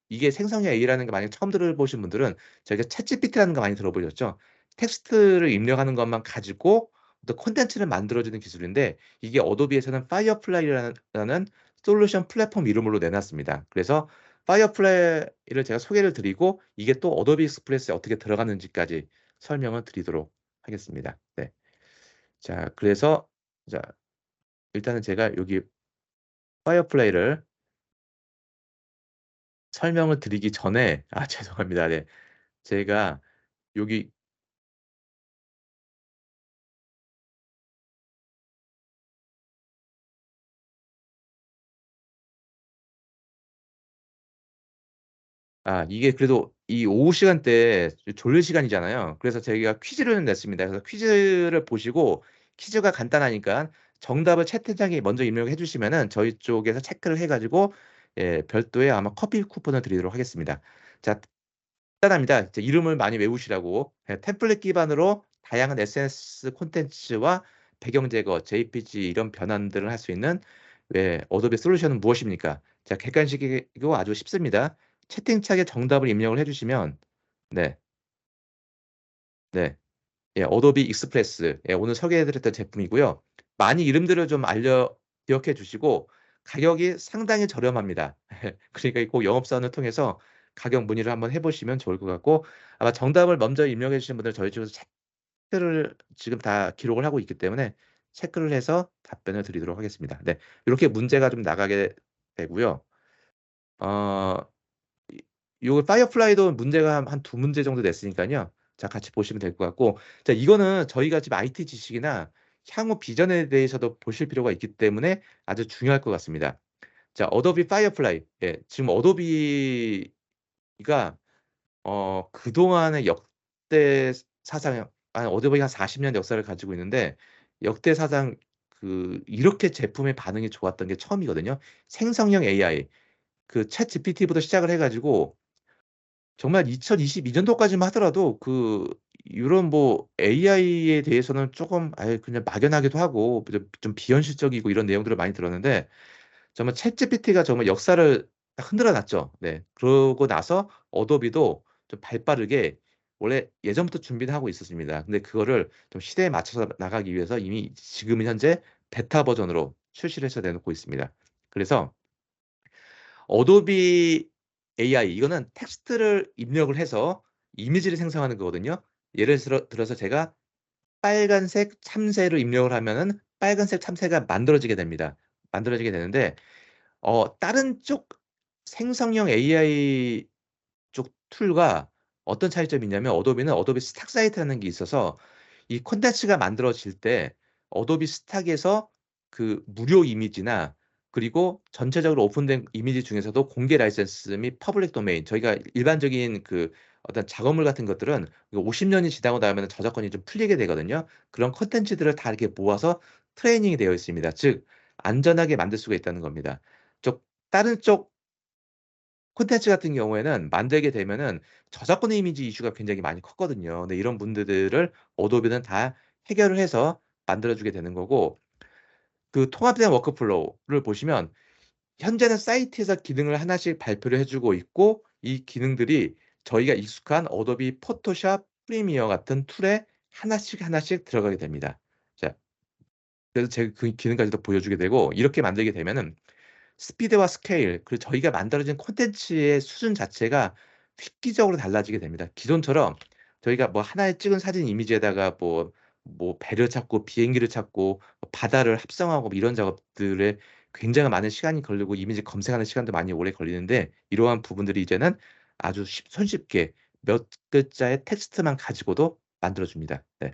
이게 생성형 AI라는 거 만약에 처음 들어보신 분들은 저희가 챗GPT라는 거 많이 들어보셨죠? 텍스트를 입력하는 것만 가지고 어떤 콘텐츠를 만들어 주는 기술인데 이게 어도비에서는 파이어플라이라는 솔루션 플랫폼 이름으로 내놨습니다. 그래서 파이어플라이를 제가 소개를 드리고 이게 또 어도비 익스프레스에 어떻게 들어가는지까지 설명을 드리도록 하겠습니다. 네. 자 그래서 자 일단은 제가 여기 파이어플레이를 설명을 드리기 전에 죄송합니다. 네. 제가 여기 이게 그래도 이 오후 시간대에 졸릴 시간이잖아요. 그래서 저희가 퀴즈를 냈습니다. 그래서 퀴즈를 보시고 퀴즈가 간단하니까 정답을 채팅창에 먼저 입력해 주시면은 저희 쪽에서 체크를 해 가지고 별도의 아마 커피 쿠폰을 드리도록 하겠습니다. 자 간단합니다. 이제 이름을 많이 외우시라고. 템플릿 기반으로 다양한 SNS 콘텐츠와 배경 제거, JPG 이런 변환들을 할 수 있는 어도비 솔루션은 무엇입니까? 자 객관식이고 아주 쉽습니다. 채팅창에 정답을 입력을 해 주시면 네. 네. 어도비 익스프레스 오늘 소개해 드렸던 제품이고요. 많이 이름들을 좀 기억해 주시고 가격이 상당히 저렴합니다. 그러니까 꼭 영업사원을 통해서 가격 문의를 한번 해 보시면 좋을 것 같고 아마 정답을 먼저 입력해 주신 분들 저희 쪽에서 체크를 지금 다 기록을 하고 있기 때문에 체크를 해서 답변을 드리도록 하겠습니다. 네. 요렇게 문제가 좀 나가게 되고요. 어 이 요거 파이어플라이도 문제가 한 두 문제 정도 냈으니깐요. 자 같이 보시면 될 것 같고 자 이거는 저희가 지금 IT 지식이나 향후 비전에 대해서도 보실 필요가 있기 때문에 아주 중요할 것 같습니다. 자 어도비 파이어플라이 지금 어도비가 그동안의 역대 사상 어도비가 한 40년 역사를 가지고 있는데 역대 사상 이렇게 제품의 반응이 좋았던 게 처음이거든요. 생성형 AI 챗GPT부터 시작을 해 가지고 정말 2022 년도까지만 하더라도 요런 뭐 AI에 대해서는 쪼금 그냥 막연하기도 하고 좀 비현실적이고 이런 내용들을 많이 들었는데 정말 챗GPT가 정말 역사를 딱 흔들어 놨죠. 네. 그러고 나서 어도비도 좀 발빠르게 원래 예전부터 준비는 하고 있었습니다. 근데 그거를 좀 시대에 맞춰서 나가기 위해서 이미 지금은 현재 베타 버전으로 출시를 해서 내놓고 있습니다. 그래서 어도비 AI 이거는 텍스트를 입력을 해서 이미지를 생성하는 거거든요. 예를 들어서 제가 빨간색 참새를 입력을 하면은 빨간색 참새가 만들어지게 됩니다. 만들어지게 되는데 다른 쪽 생성형 AI 쪽 툴과 어떤 차이점이 있냐면 어도비는 어도비 스탁 사이트라는 게 있어서 이 콘텐츠가 만들어질 때 어도비 스탁에서 무료 이미지나 그리고 전체적으로 오픈된 이미지 중에서도 공개 라이센스 및 퍼블릭 도메인 저희가 일반적인 어떤 작업물 같은 것들은 50 년이 지나고 나면은 저작권이 좀 풀리게 되거든요. 그런 콘텐츠들을 다 이렇게 모아서 트레이닝이 되어 있습니다. 즉 안전하게 만들 수가 있다는 겁니다. 다른 쪽 콘텐츠 같은 경우에는 만들게 되면은 저작권의 이미지 이슈가 굉장히 많이 컸거든요. 근데 이런 문제들을 어도비는 다 해결을 해서 만들어 주게 되는 거고 통합된 워크플로우를 보시면 현재는 사이트에서 기능을 하나씩 발표를 해 주고 있고 이 기능들이 저희가 익숙한 어도비 포토샵, 프리미어 같은 툴에 하나씩 하나씩 들어가게 됩니다. 자 그래서 제가 그 기능까지도 보여주게 되고 이렇게 만들게 되면은 스피드와 스케일 그리고 저희가 만들어진 콘텐츠의 수준 자체가 획기적으로 달라지게 됩니다. 기존처럼 저희가 뭐 하나의 찍은 사진 이미지에다가 뭐 배를 찾고 비행기를 찾고 뭐 바다를 합성하고 뭐 이런 작업들에 굉장히 많은 시간이 걸리고 이미지 검색하는 시간도 많이 오래 걸리는데 이러한 부분들이 이제는 아주 손쉽게 몇 글자의 텍스트만 가지고도 만들어 줍니다. 네.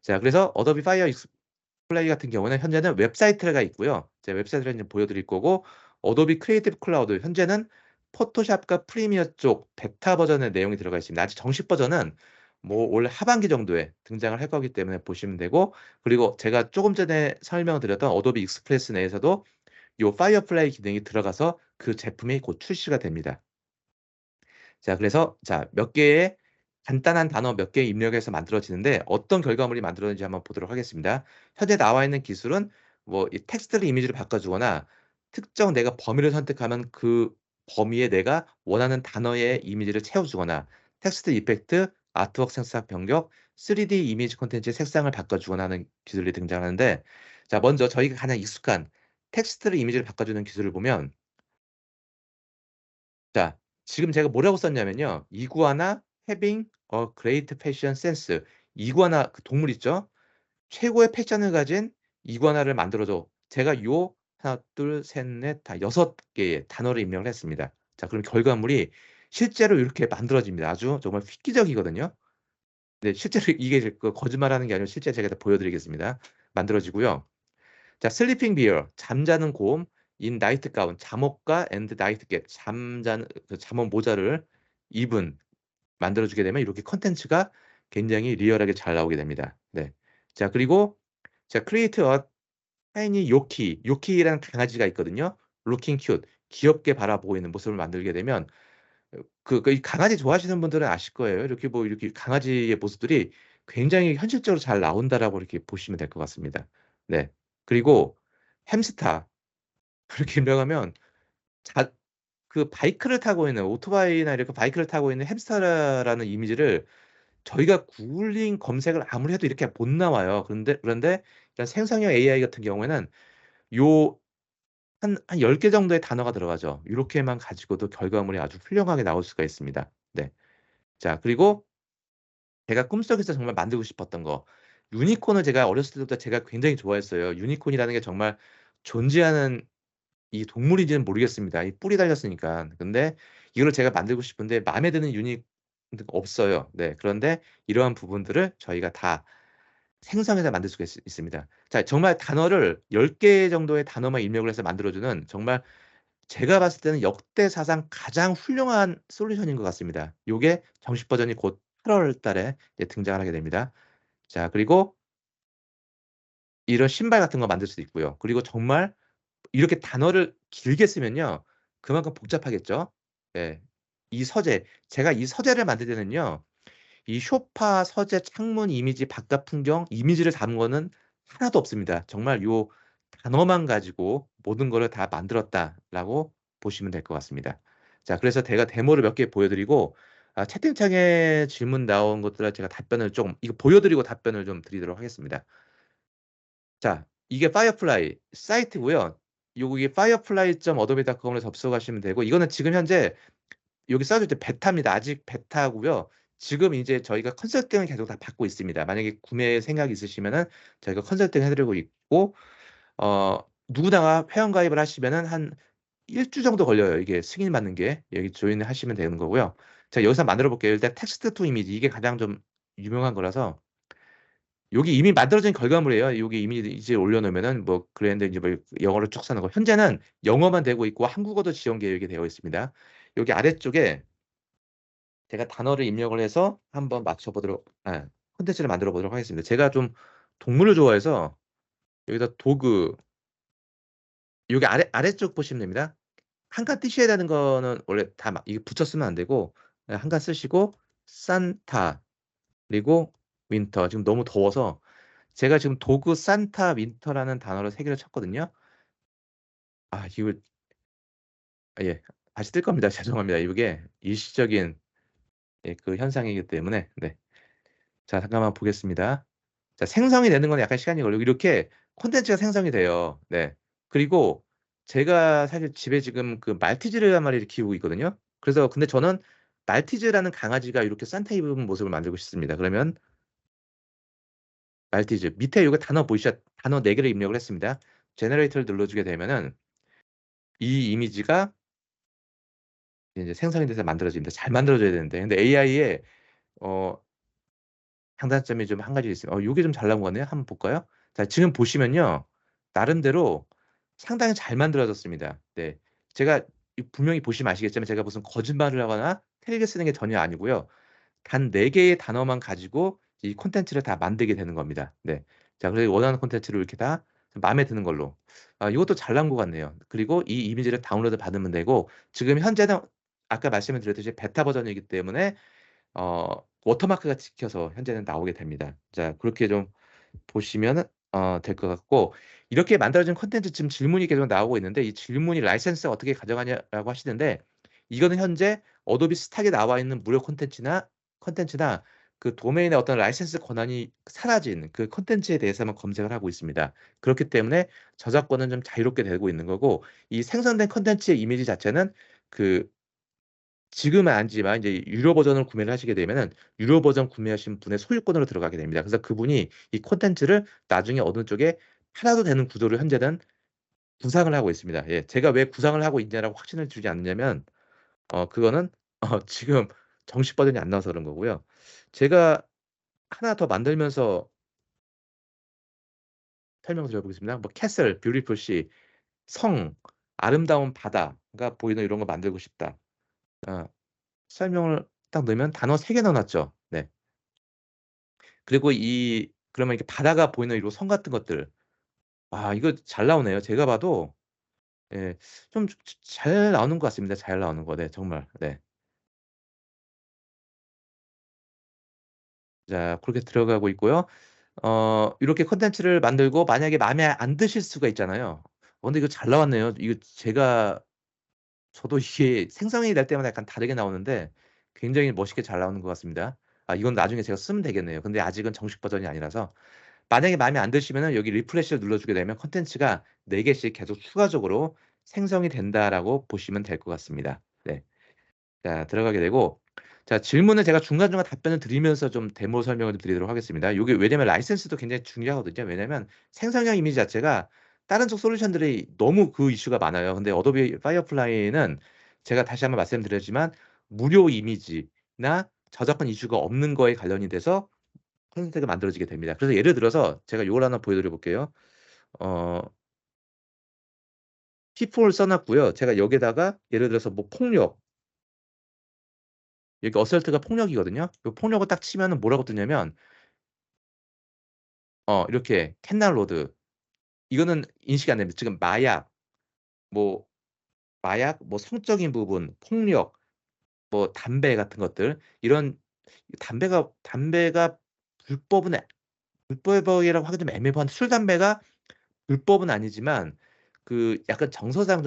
자 그래서 어도비 파이어 익스플레이 같은 경우는 현재는 웹사이트가 있고요. 제가 웹사이트를 이제 보여 드릴 거고 어도비 크리에이티브 클라우드 현재는 포토샵과 프리미어 쪽 베타 버전의 내용이 들어가 있습니다. 아직 정식 버전은 뭐 올 하반기 정도에 등장을 할 거기 때문에 보시면 되고 그리고 제가 조금 전에 설명을 드렸던 어도비 익스프레스 내에서도 요 파이어플라이 기능이 들어가서 그 제품이 곧 출시가 됩니다. 자 그래서 몇 개의 간단한 단어 몇 개 입력해서 만들어지는데 어떤 결과물이 만들어지는지 한번 보도록 하겠습니다. 현재 나와 있는 기술은 뭐 이 텍스트를 이미지로 바꿔 주거나 특정 내가 범위를 선택하면 그 범위에 내가 원하는 단어의 이미지를 채워 주거나 텍스트 이펙트, 아트웍 생성 변경, 3D 이미지 콘텐츠의 색상을 바꿔 주거나 하는 기술이 등장하는데 자 먼저 저희가 가장 익숙한 텍스트를 이미지로 바꿔 주는 기술을 보면 자 지금 제가 뭐라고 썼냐면요. "이구아나 having a great fashion sense." 이구아나 그 동물 있죠? "최고의 패션을 가진 이구아나를 만들어 줘." 제가 요 하나 둘 셋 넷 다 6 개의 단어를 입력을 했습니다. 자 그럼 결과물이 실제로 이렇게 만들어집니다. 아주 정말 획기적이거든요. 네 실제로 이게 그 거짓말하는 게 아니고 실제 제가 다 보여 드리겠습니다. 만들어지고요. 자 슬리핑 비어 잠자는 곰 인 나이트 가운 잠옷과 앤드 나이트 캡 잠자는 그 잠옷 모자를 입은 만들어 주게 되면 이렇게 콘텐츠가 굉장히 리얼하게 잘 나오게 됩니다. 네. 자 그리고 자 create a tiny 요키, 요키라는 강아지가 있거든요. looking cute 귀엽게 바라보고 있는 모습을 만들게 되면 이 강아지 좋아하시는 분들은 아실 거예요. 이렇게 뭐 이렇게 강아지의 모습들이 굉장히 현실적으로 잘 나온다라고 이렇게 보시면 될 것 같습니다. 네. 그리고 햄스터 그렇게 입력하면 자 그 바이크를 타고 있는 오토바이나 이렇게 바이크를 타고 있는 햄스터라는 이미지를 저희가 구글링 검색을 아무리 해도 이렇게 못 나와요. 그런데 이런 생성형 AI 같은 경우에는 요 한 10개 정도의 단어가 들어가죠. 요렇게만 가지고도 결과물이 아주 훌륭하게 나올 수가 있습니다. 네. 자 그리고 제가 꿈속에서 정말 만들고 싶었던 거 유니콘을 제가 어렸을 때부터 제가 굉장히 좋아했어요. 유니콘이라는 게 정말 존재하는 이 동물인지는 모르겠습니다. 이 뿔이 달렸으니까. 근데 이거를 제가 만들고 싶은데 마음에 드는 유닛 없어요. 네. 그런데 이러한 부분들을 저희가 다 생성해서 만들 수가 있습니다. 자 정말 단어를 10개 정도의 단어만 입력을 해서 만들어 주는 정말 제가 봤을 때는 역대 사상 가장 훌륭한 솔루션인 것 같습니다. 요게 정식 버전이 곧 8월 달에 이제 등장을 하게 됩니다. 자 그리고 이런 신발 같은 거 만들 수도 있고요. 그리고 정말 이렇게 단어를 길게 쓰면요. 그만큼 복잡하겠죠. 예. 이 서재 제가 이 서재를 만들 때는요. 이 소파, 서재, 창문 이미지, 바깥 풍경 이미지를 담은 거는 하나도 없습니다. 정말 요 단어만 가지고 모든 거를 다 만들었다라고 보시면 될 것 같습니다. 자 그래서 제가 데모를 몇 개 보여 드리고 채팅창에 질문 나온 것들을 제가 답변을 좀 이거 보여 드리고 답변을 좀 드리도록 하겠습니다. 자 이게 파이어플라이 사이트고요. 요게 firefly.adobe.com으로 접속하시면 되고 이거는 지금 현재 여기 써져 있죠. 베타입니다. 아직 베타고요. 지금 이제 저희가 컨설팅을 계속 다 받고 있습니다. 만약에 구매 생각이 있으시면은 저희가 컨설팅 해 드리고 있고 누구나가 회원 가입을 하시면은 한 1주 정도 걸려요. 이게 승인받는 게. 여기 조인을 하시면 되는 거고요. 자 여기서 만들어 볼게요. 일단 텍스트 투 이미지 이게 가장 좀 유명한 거라서 요게 이미 만들어진 결과물이에요. 요게 이미지 올려 놓으면은 뭐 그랬는데 인제 뭐 영어로 쭉 쓰는 거. 현재는 영어만 되고 있고 한국어도 지원 계획이 되어 있습니다. 여기 아래쪽에 제가 단어를 입력을 해서 한번 맞춰 보도록 콘텐츠를 만들어 보도록 하겠습니다. 제가 좀 동물을 좋아해서 여기다 도그 여기 아래쪽 보시면 됩니다. 한 칸 띄셔야 되는 거는 원래 다 막 이게 붙여 쓰면 안 되고 한 칸 쓰시고 산타 그리고 윈터 지금 너무 더워서 제가 지금 도그 산타 윈터라는 단어를 3 개를 쳤거든요. 이걸 예. 다시 뜰 겁니다. 죄송합니다. 이게 일시적인 그 현상이기 때문에 네. 자 잠깐만 보겠습니다. 자 생성이 되는 건 약간 시간이 걸리고 이렇게 콘텐츠가 생성이 돼요. 네. 그리고 제가 사실 집에 지금 그 말티즈를 한 마리를 키우고 있거든요. 그래서 근데 저는 말티즈라는 강아지가 이렇게 산타 입은 모습을 만들고 싶습니다. 그러면 말티즈 밑에 요거 단어 보이시죠? 단어 4 개를 입력을 했습니다. 제너레이터를 눌러주게 되면은 이 이미지가 이제 생성이 돼서 만들어집니다. 잘 만들어져야 되는데. 근데 AI의 어 장단점이 좀 한 가지 있어요. 요게 좀 잘 나온 것 같네요. 한번 볼까요? 자 지금 보시면요. 나름대로 상당히 잘 만들어졌습니다. 네. 제가 분명히 보시면 아시겠지만 제가 무슨 거짓말을 하거나 틀리게 쓰는 게 전혀 아니고요. 단 4 개의 단어만 가지고 이 콘텐츠를 다 만들게 되는 겁니다. 네. 자 그래서 원하는 콘텐츠를 이렇게 다 마음에 드는 걸로. 이것도 잘 나온 것 같네요. 그리고 이 이미지를 다운로드 받으면 되고 지금 현재는 아까 말씀을 드렸듯이 베타 버전이기 때문에 어 워터마크가 찍혀서 현재는 나오게 됩니다. 자 그렇게 좀 보시면은 될 것 같고 이렇게 만들어진 콘텐츠 지금 질문이 계속 나오고 있는데 이 질문이 "라이센스 어떻게 가져가냐?"라고 하시는데 이거는 현재 어도비 스탁에 나와 있는 무료 콘텐츠나 그 도메인의 어떤 라이센스 권한이 사라진 그 콘텐츠에 대해서만 검색을 하고 있습니다. 그렇기 때문에 저작권은 좀 자유롭게 되고 있는 거고 이 생성된 콘텐츠의 이미지 자체는 그 지금은 아니지만 이제 유료 버전을 구매를 하시게 되면은 유료 버전 구매하신 분의 소유권으로 들어가게 됩니다. 그래서 그분이 이 콘텐츠를 나중에 어느 쪽에 팔아도 되는 구조를 현재는 구상을 하고 있습니다. 예. 제가 왜 구상을 하고 있냐라고 확신을 주지 않느냐면 그거는 지금 정식 버전이 안 나와서 그런 거고요. 제가 하나 더 만들면서 설명을 드려 보겠습니다. 뭐 캐슬, 뷰티풀 시, 성, 아름다운 바다가 보이는 이런 거 만들고 싶다. 어 설명을 딱 넣으면 단어 3개 넣어 놨죠. 네. 그리고 그러면 이렇게 바다가 보이는 이런 성 같은 것들 이거 잘 나오네요. 제가 봐도 예 좀 잘 나오는 것 같습니다. 잘 나오는 거. 네 정말. 네. 자 그렇게 들어가고 있고요. 이렇게 콘텐츠를 만들고 만약에 마음에 안 드실 수가 있잖아요. 근데 이거 잘 나왔네요. 이거 저도 이게 생성이 될 때마다 약간 다르게 나오는데 굉장히 멋있게 잘 나오는 것 같습니다. 이건 나중에 제가 쓰면 되겠네요. 근데 아직은 정식 버전이 아니라서. 만약에 마음에 안 드시면은 여기 리프레시를 눌러주게 되면 콘텐츠가 4 개씩 계속 추가적으로 생성이 된다라고 보시면 될 것 같습니다. 네. 자 들어가게 되고 자 질문을 제가 중간중간 답변을 드리면서 좀 데모 설명을 드리도록 하겠습니다. 요게 왜냐면 라이센스도 굉장히 중요하거든요. 왜냐면 생성형 이미지 자체가 다른 쪽 솔루션들이 너무 그 이슈가 많아요. 근데 어도비 파이어플라이는 제가 다시 한번 말씀드렸지만 무료 이미지나 저작권 이슈가 없는 거에 관련이 돼서 콘텐츠가 만들어지게 됩니다. 그래서 예를 들어서 제가 요걸 하나 보여드려 볼게요. 어 P4를 써 놨고요. 제가 여기에다가 예를 들어서 뭐 폭력 여기 어설트가 폭력이거든요. 요 폭력을 딱 치면은 뭐라고 뜨냐면 이렇게 캔날 로드 이거는 인식이 안 됩니다. 지금 뭐 뭐 성적인 부분, 폭력, 뭐 담배 같은 것들 이런 담배가 불법은 불법이라고 하기 좀 애매모호한데 술, 담배가 불법은 아니지만 그 약간 정서상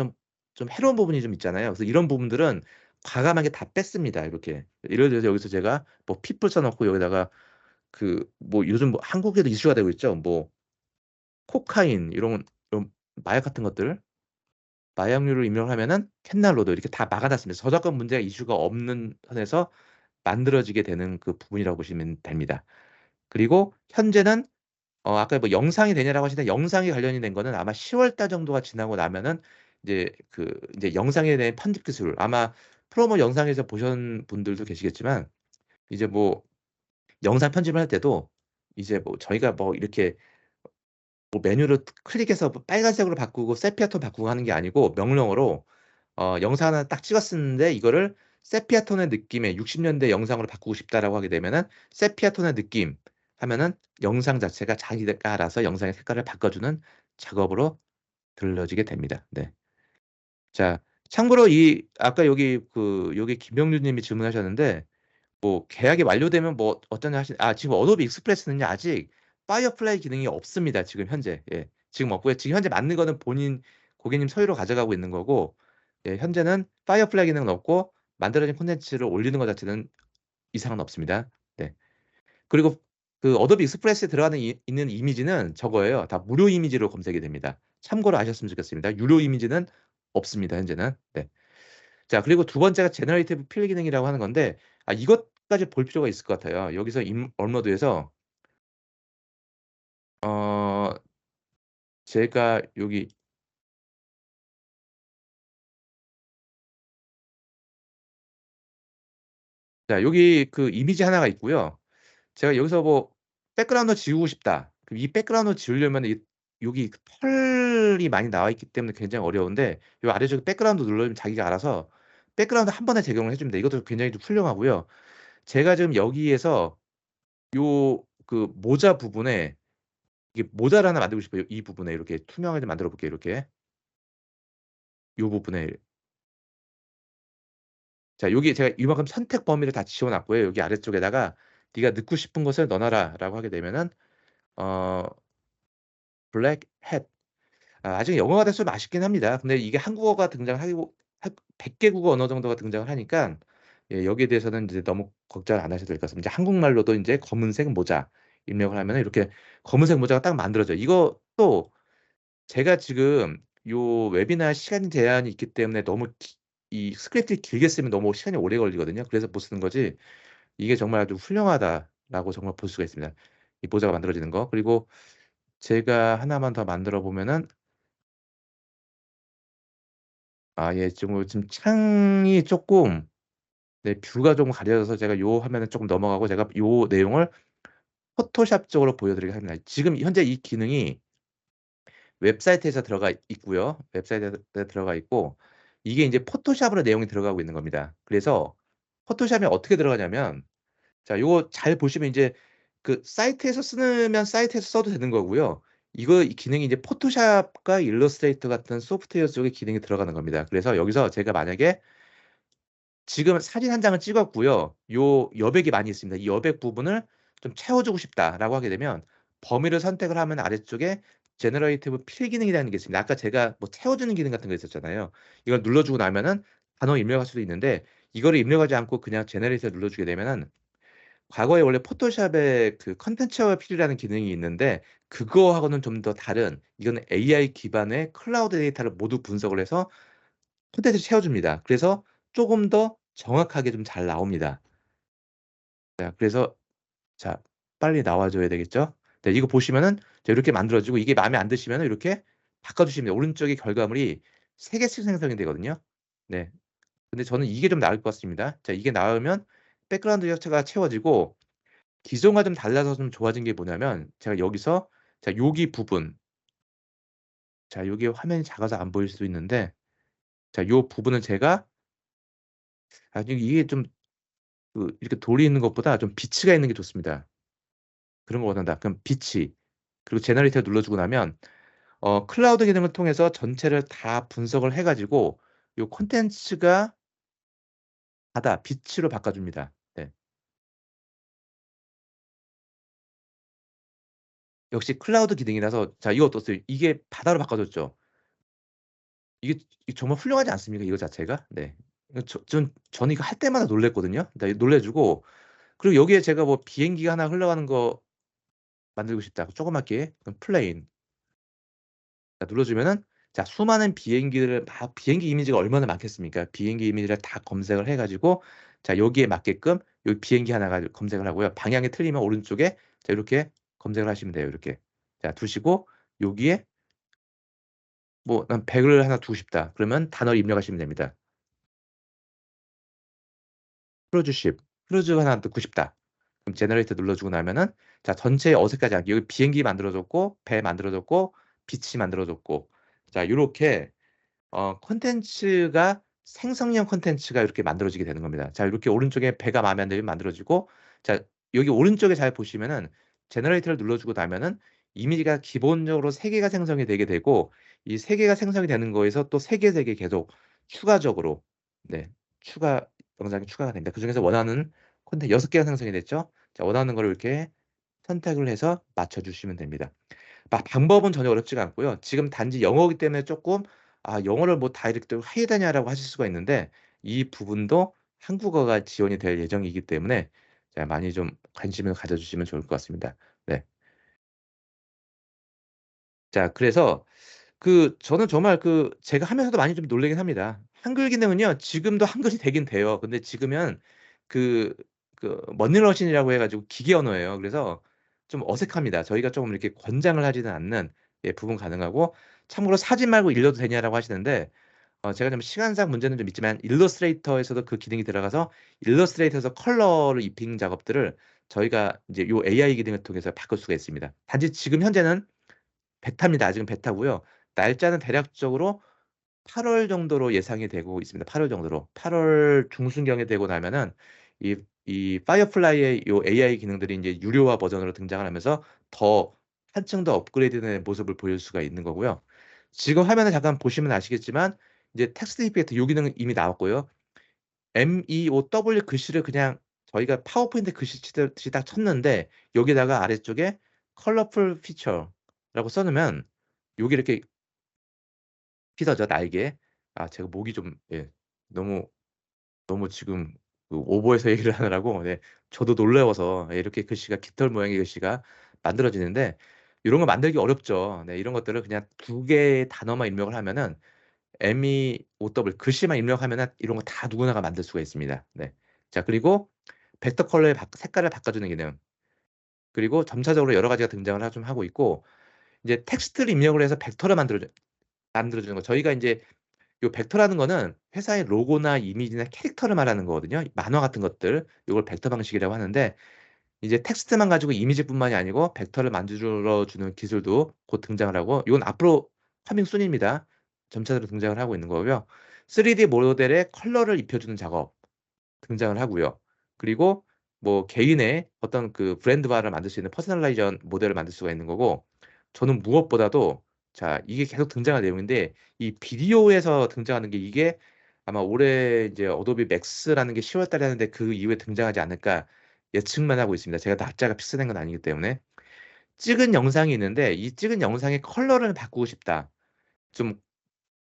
좀 해로운 부분이 좀 있잖아요. 그래서 이런 부분들은 과감하게 다 뺐습니다 이렇게. 예를 들어서 여기서 제가 뭐 핏불 써 놓고 여기다가 뭐 요즘 뭐 한국에도 이슈가 되고 있죠. 뭐 코카인 이런 마약 같은 것들 마약류를 입력을 하면은 캔날로도 이렇게 다 막아 놨습니다. 저작권 문제가 이슈가 없는 선에서 만들어지게 되는 그 부분이라고 보시면 됩니다. 그리고 현재는 아까 뭐 영상이 되냐라고 하시는데 영상이 관련이 된 거는 아마 10월 달 정도가 지나고 나면은 이제 영상에 대한 편집 기술 아마 프로모 영상에서 보신 분들도 계시겠지만 이제 뭐 영상 편집을 할 때도 이제 뭐 저희가 뭐 이렇게 뭐 메뉴를 클릭해서 뭐 빨간색으로 바꾸고 세피아 톤 바꾸고 하는 게 아니고 명령어로 영상 하나 딱 찍었었는데 이거를 세피아 톤의 느낌의 60 년대 영상으로 바꾸고 싶다라고 하게 되면은 세피아 톤의 느낌 하면은 영상 자체가 자기가 알아서 영상의 색깔을 바꿔주는 작업으로 들러지게 됩니다. 네. 자 참고로 아까 여기 김병준 님이 질문하셨는데 뭐 계약이 완료되면 뭐 어떠냐 지금 어도비 익스프레스는요 아직 파이어플라이 기능이 없습니다 지금 현재. 예. 지금 없고요. 지금 현재 맞는 거는 고객님 소유로 가져가고 있는 거고 예 현재는 파이어플라이 기능은 없고 만들어진 콘텐츠를 올리는 것 자체는 이상은 없습니다. 네. 그리고 그 어도비 익스프레스에 들어가는 있는 이미지는 저거예요. 다 무료 이미지로 검색이 됩니다. 참고로 아셨으면 좋겠습니다. 유료 이미지는 없습니다 현재는. 네. 자 그리고 두 번째가 제너레이티브 필 기능이라고 하는 건데 이것까지 볼 필요가 있을 것 같아요. 여기서 임 업로드에서 어 제가 여기 자 여기 그 이미지 하나가 있고요. 제가 여기서 뭐 백그라운드 지우고 싶다. 그럼 이 백그라운드 지우려면 이 여기 그 펄이 많이 나와 있기 때문에 굉장히 어려운데 요 아래쪽에 백그라운드 누르면 자기가 알아서 백그라운드 한 번에 제공을 해 줍니다. 이것도 굉장히 좀 훌륭하고요. 제가 지금 여기에서 요 그 모자 부분에 이게 모자를 하나 만들고 싶어요. 이 부분에 이렇게 투명하게 만들어 볼게요 이렇게. 요 부분에 자 여기 제가 이만큼 선택 범위를 다 지워 놨고요. 여기 아래쪽에다가 "네가 넣고 싶은 것을 넣어 놔라."라고 하게 되면은 어 블랙 햇 아직 영어가 됐으면 맛있긴 합니다. 근데 이게 한국어가 등장하고 한 100 개 국어 언어 정도가 등장을 하니깐 예 여기에 대해서는 이제 너무 걱정을 안 하셔도 될 것 같습니다. 이제 한국말로도 인제 검은색 모자 입력을 하면은 이렇게 검은색 모자가 딱 만들어져요. 이것도 제가 지금 요 웨비나ר 시간 제한이 있기 때문에 너무 이 스크립트를 길게 쓰면 너무 시간이 오래 걸리거든요. 그래서 못 쓰는 거지 이게 정말 아주 훌륭하다라고 정말 볼 수가 있습니다. 이 모자가 만들어지는 거. 그리고 제가 하나만 더 만들어 보면은 예 지금 창이 쪼끔 네 뷰가 좀 가려져서 제가 요 화면을 쪼금 넘어가고 제가 요 내용을 포토샵 쪽으로 보여 드리겠습니다 지금 현재 이 기능이 웹사이트에서 들어가 있고요. 웹사이트에 들어가 있고 이게 인제 포토샵으로 내용이 들어가고 있는 겁니다. 그래서 포토샵이 어떻게 들어가냐면 자 요거 잘 보시면 인제 그 사이트에서 쓰면 사이트에서 써도 되는 거고요. 이 기능이 이제 포토샵과 일러스트레이터 같은 소프트웨어 쪽에 기능이 들어가는 겁니다. 그래서 여기서 제가 만약에 지금 사진 한 장을 찍었고요. 요 여백이 많이 있습니다. 이 여백 부분을 좀 채워 주고 싶다라고 하게 되면 범위를 선택을 하면 아래쪽에 제너레이티브 필 기능이라는 게 있습니다. 아까 제가 뭐 채워 주는 기능 같은 거 있었잖아요. 이걸 눌러 주고 나면은 단어 입력할 수도 있는데 이거를 입력하지 않고 그냥 제너레이트를 눌러 주게 되면은 과거에 원래 포토샵에 그 컨텐츠어 필이라는 기능이 있는데 그거하고는 좀 더 다른 이거는 AI 기반의 클라우드 데이터를 모두 분석을 해서 콘텐츠를 채워 줍니다. 그래서 쪼금 더 정확하게 좀 잘 나옵니다. 자 그래서 자 빨리 나와 줘야 되겠죠? 네 이거 보시면은 자 이렇게 만들어지고 이게 마음에 안 드시면은 요렇게 바꿔 주시면 돼요. 오른쪽에 결과물이 3 개씩 생성이 되거든요. 네. 근데 저는 이게 좀 나을 것 같습니다. 자 이게 나으면 백그라운드 자체가 채워지고 기존과 좀 달라서 좀 좋아진 게 뭐냐면 제가 여기서 자 여기 부분 자 요게 화면이 작아서 안 보일 수도 있는데 자 요 부분을 제가 이게 좀 이렇게 돌이 있는 것보다 좀 비치가 있는 게 좋습니다. 그런 걸 원한다. 그럼 비치 그리고 제너레이터 눌러 주고 나면 클라우드 기능을 통해서 전체를 다 분석을 해 가지고 요 콘텐츠가 바다, 빛으로 바꿔 줍니다. 네. 역시 클라우드 기능이라서 자 이거 어떠세요? 이게 바다로 바꿔 줬죠. 이게 정말 훌륭하지 않습니까 이거 자체가? 네. 이거 저는 이거 할 때마다 놀랐거든요. 네 놀래 주고 그리고 여기에 제가 뭐 비행기가 하나 흘러가는 거 만들고 싶다. 조그맣게 그럼 플레인 자 눌러 주면은 자 수많은 비행기들을 막 비행기 이미지가 얼마나 많겠습니까? 비행기 이미지를 다 검색을 해 가지고 자 여기에 맞게끔 여기 비행기 하나 가지고 검색을 하고요. 방향이 틀리면 오른쪽에 자 요렇게 검색을 하시면 돼요 요렇게. 자 두시고 여기에 뭐 난 100을 하나 두고 싶다. 그러면 단어를 입력하시면 됩니다. 크루즈십, 크루즈 하나 넣고 싶다. 그럼 제너레이터 눌러 주고 나면은 자 전체 어색하지 않게 여기 비행기 만들어 줬고 배 만들어 줬고 빛이 만들어 줬고 자 요렇게 콘텐츠가 생성형 콘텐츠가 이렇게 만들어지게 되는 겁니다. 자 이렇게 오른쪽에 배가 마음에 안 들면 만들어지고 자 여기 오른쪽에 잘 보시면은 제너레이터를 눌러 주고 나면은 이미지가 기본적으로 3 개가 생성이 되게 되고 이 3 개가 생성이 되는 거에서 또 3 개, 3개 계속 추가적으로 네 추가 영상이 추가가 됩니다. 그중에서 원하는 콘텐츠 6 개가 생성이 됐죠. 자 원하는 거를 이렇게 선택을 해서 맞춰 주시면 됩니다. 방법은 전혀 어렵지가 않고요. 지금 단지 영어이기 때문에 쪼끔 '영어를 뭐 다 이렇게 또 해야 되냐.'라고 하실 수가 있는데 이 부분도 한국어가 지원이 될 예정이기 때문에 자 많이 좀 관심을 가져 주시면 좋을 것 같습니다. 네. 자 그래서 저는 정말 제가 하면서도 많이 좀 놀라긴 합니다. 한글 기능은요 지금도 한글이 되긴 돼요. 근데 지금은 그 머니러신이라고 해 가지고 기계 언어예요. 그래서 좀 어색합니다. 저희가 좀 이렇게 권장을 하지는 않는 부분 가능하고, 참고로 "사진 말고 일러도 되냐?"라고 하시는데, 제가 좀 시간상 문제는 좀 있지만 일러스트레이터에서도 그 기능이 들어가서 일러스트레이터에서 컬러를 입히는 작업들을 저희가 인제 요 AI 기능을 통해서 바꿀 수가 있습니다. 단지 지금 현재는 베타입니다. 아직은 베타고요. 날짜는 대략적으로 8월 정도로 예상이 되고 있습니다. 8월 정도로. 8월 중순경에 되고 나면은 이 파이어플라이의 요 AI 기능들이 인제 유료화 버전으로 등장을 하면서 더 한층 더 업그레이드된 모습을 보일 수가 있는 거고요. 지금 화면을 잠깐 보시면 아시겠지만 이제 텍스트 이펙트 요 기능은 이미 나왔고요. MEOW 글씨를 그냥 저희가 파워포인트 글씨 치듯이 딱 쳤는데, 여기다가 아래쪽에 컬러풀 피처라고 써 놓으면 요게 이렇게 피서죠, 날개. 제가 목이 좀 너무 지금 오버해서 얘기를 하느라고, 저도 놀라워서 이렇게 글씨가 깃털 모양의 글씨가 만들어지는데, 요런 거 만들기 어렵죠. 이런 것들을 그냥 두 개의 단어만 입력을 하면은 MEOW 글씨만 입력하면은 이런 거 다 누구나가 만들 수가 있습니다. 네. 자, 그리고 벡터 컬러의 색깔을 바꿔주는 기능, 그리고 점차적으로 여러 가지가 등장을 좀 하고 있고, 이제 텍스트를 입력을 해서 벡터를 만들어 주는 거. 저희가 인제 요 벡터라는 거는 회사의 로고나 이미지나 캐릭터를 말하는 거거든요. 만화 같은 것들. 요걸 벡터 방식이라고 하는데, 이제 텍스트만 가지고 이미지뿐만이 아니고 벡터를 만들어 주는 기술도 곧 등장을 하고, 이건 앞으로 커밍 순입니다. 점차적으로 등장을 하고 있는 거고요. 3D 모델에 컬러를 입혀 주는 작업 등장을 하고요. 그리고 뭐 개인의 어떤 브랜드화를 만들 수 있는 퍼스널라이전 모델을 만들 수가 있는 거고, 저는 무엇보다도, 자, 이게 계속 등장할 내용인데 이 비디오에서 등장하는 게, 이게 아마 올해 이제 어도비 맥스라는 게 10월 달에 하는데 그 이후에 등장하지 않을까 예측만 하고 있습니다. 제가 날짜가 픽스된 건 아니기 때문에. 찍은 영상이 있는데 이 찍은 영상의 컬러를 바꾸고 싶다. 좀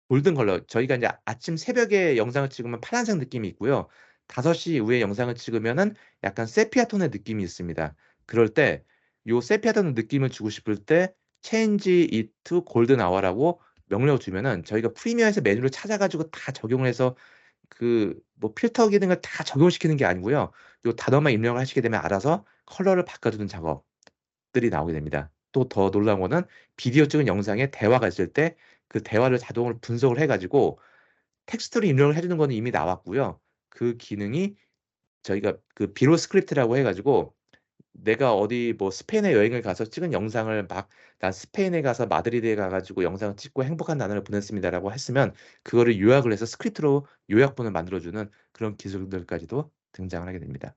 골든 컬러. 저희가 인제 아침 새벽에 영상을 찍으면 파란색 느낌이 있고요. 5시 이후에 영상을 찍으면은 약간 세피아 톤의 느낌이 있습니다. 그럴 때 요 세피아 톤 느낌을 주고 싶을 때 change it to golden hour라고 명령을 주면은, 저희가 프리미어에서 메뉴를 찾아 가지고 다 적용을 해서 뭐 필터 기능을 다 적용시키는 게 아니고요. 요 단어만 입력을 하시게 되면 알아서 컬러를 바꿔주는 작업들이 나오게 됩니다. 또 더 놀라운 거는, 비디오 찍은 영상에 대화가 있을 때 그 대화를 자동으로 분석을 해 가지고 텍스트로 입력을 해 주는 거는 이미 나왔고요. 그 기능이 저희가 비로 스크립트라고 해 가지고, 내가 어디 뭐 스페인에 여행을 가서 찍은 영상을 막 "난 스페인에 가서 마드리드에 가 가지고 영상을 찍고 행복한 나날을 보냈습니다."라고 했으면 그거를 요약을 해서 스크립트로 요약본을 만들어 주는 그런 기술들까지도 등장을 하게 됩니다.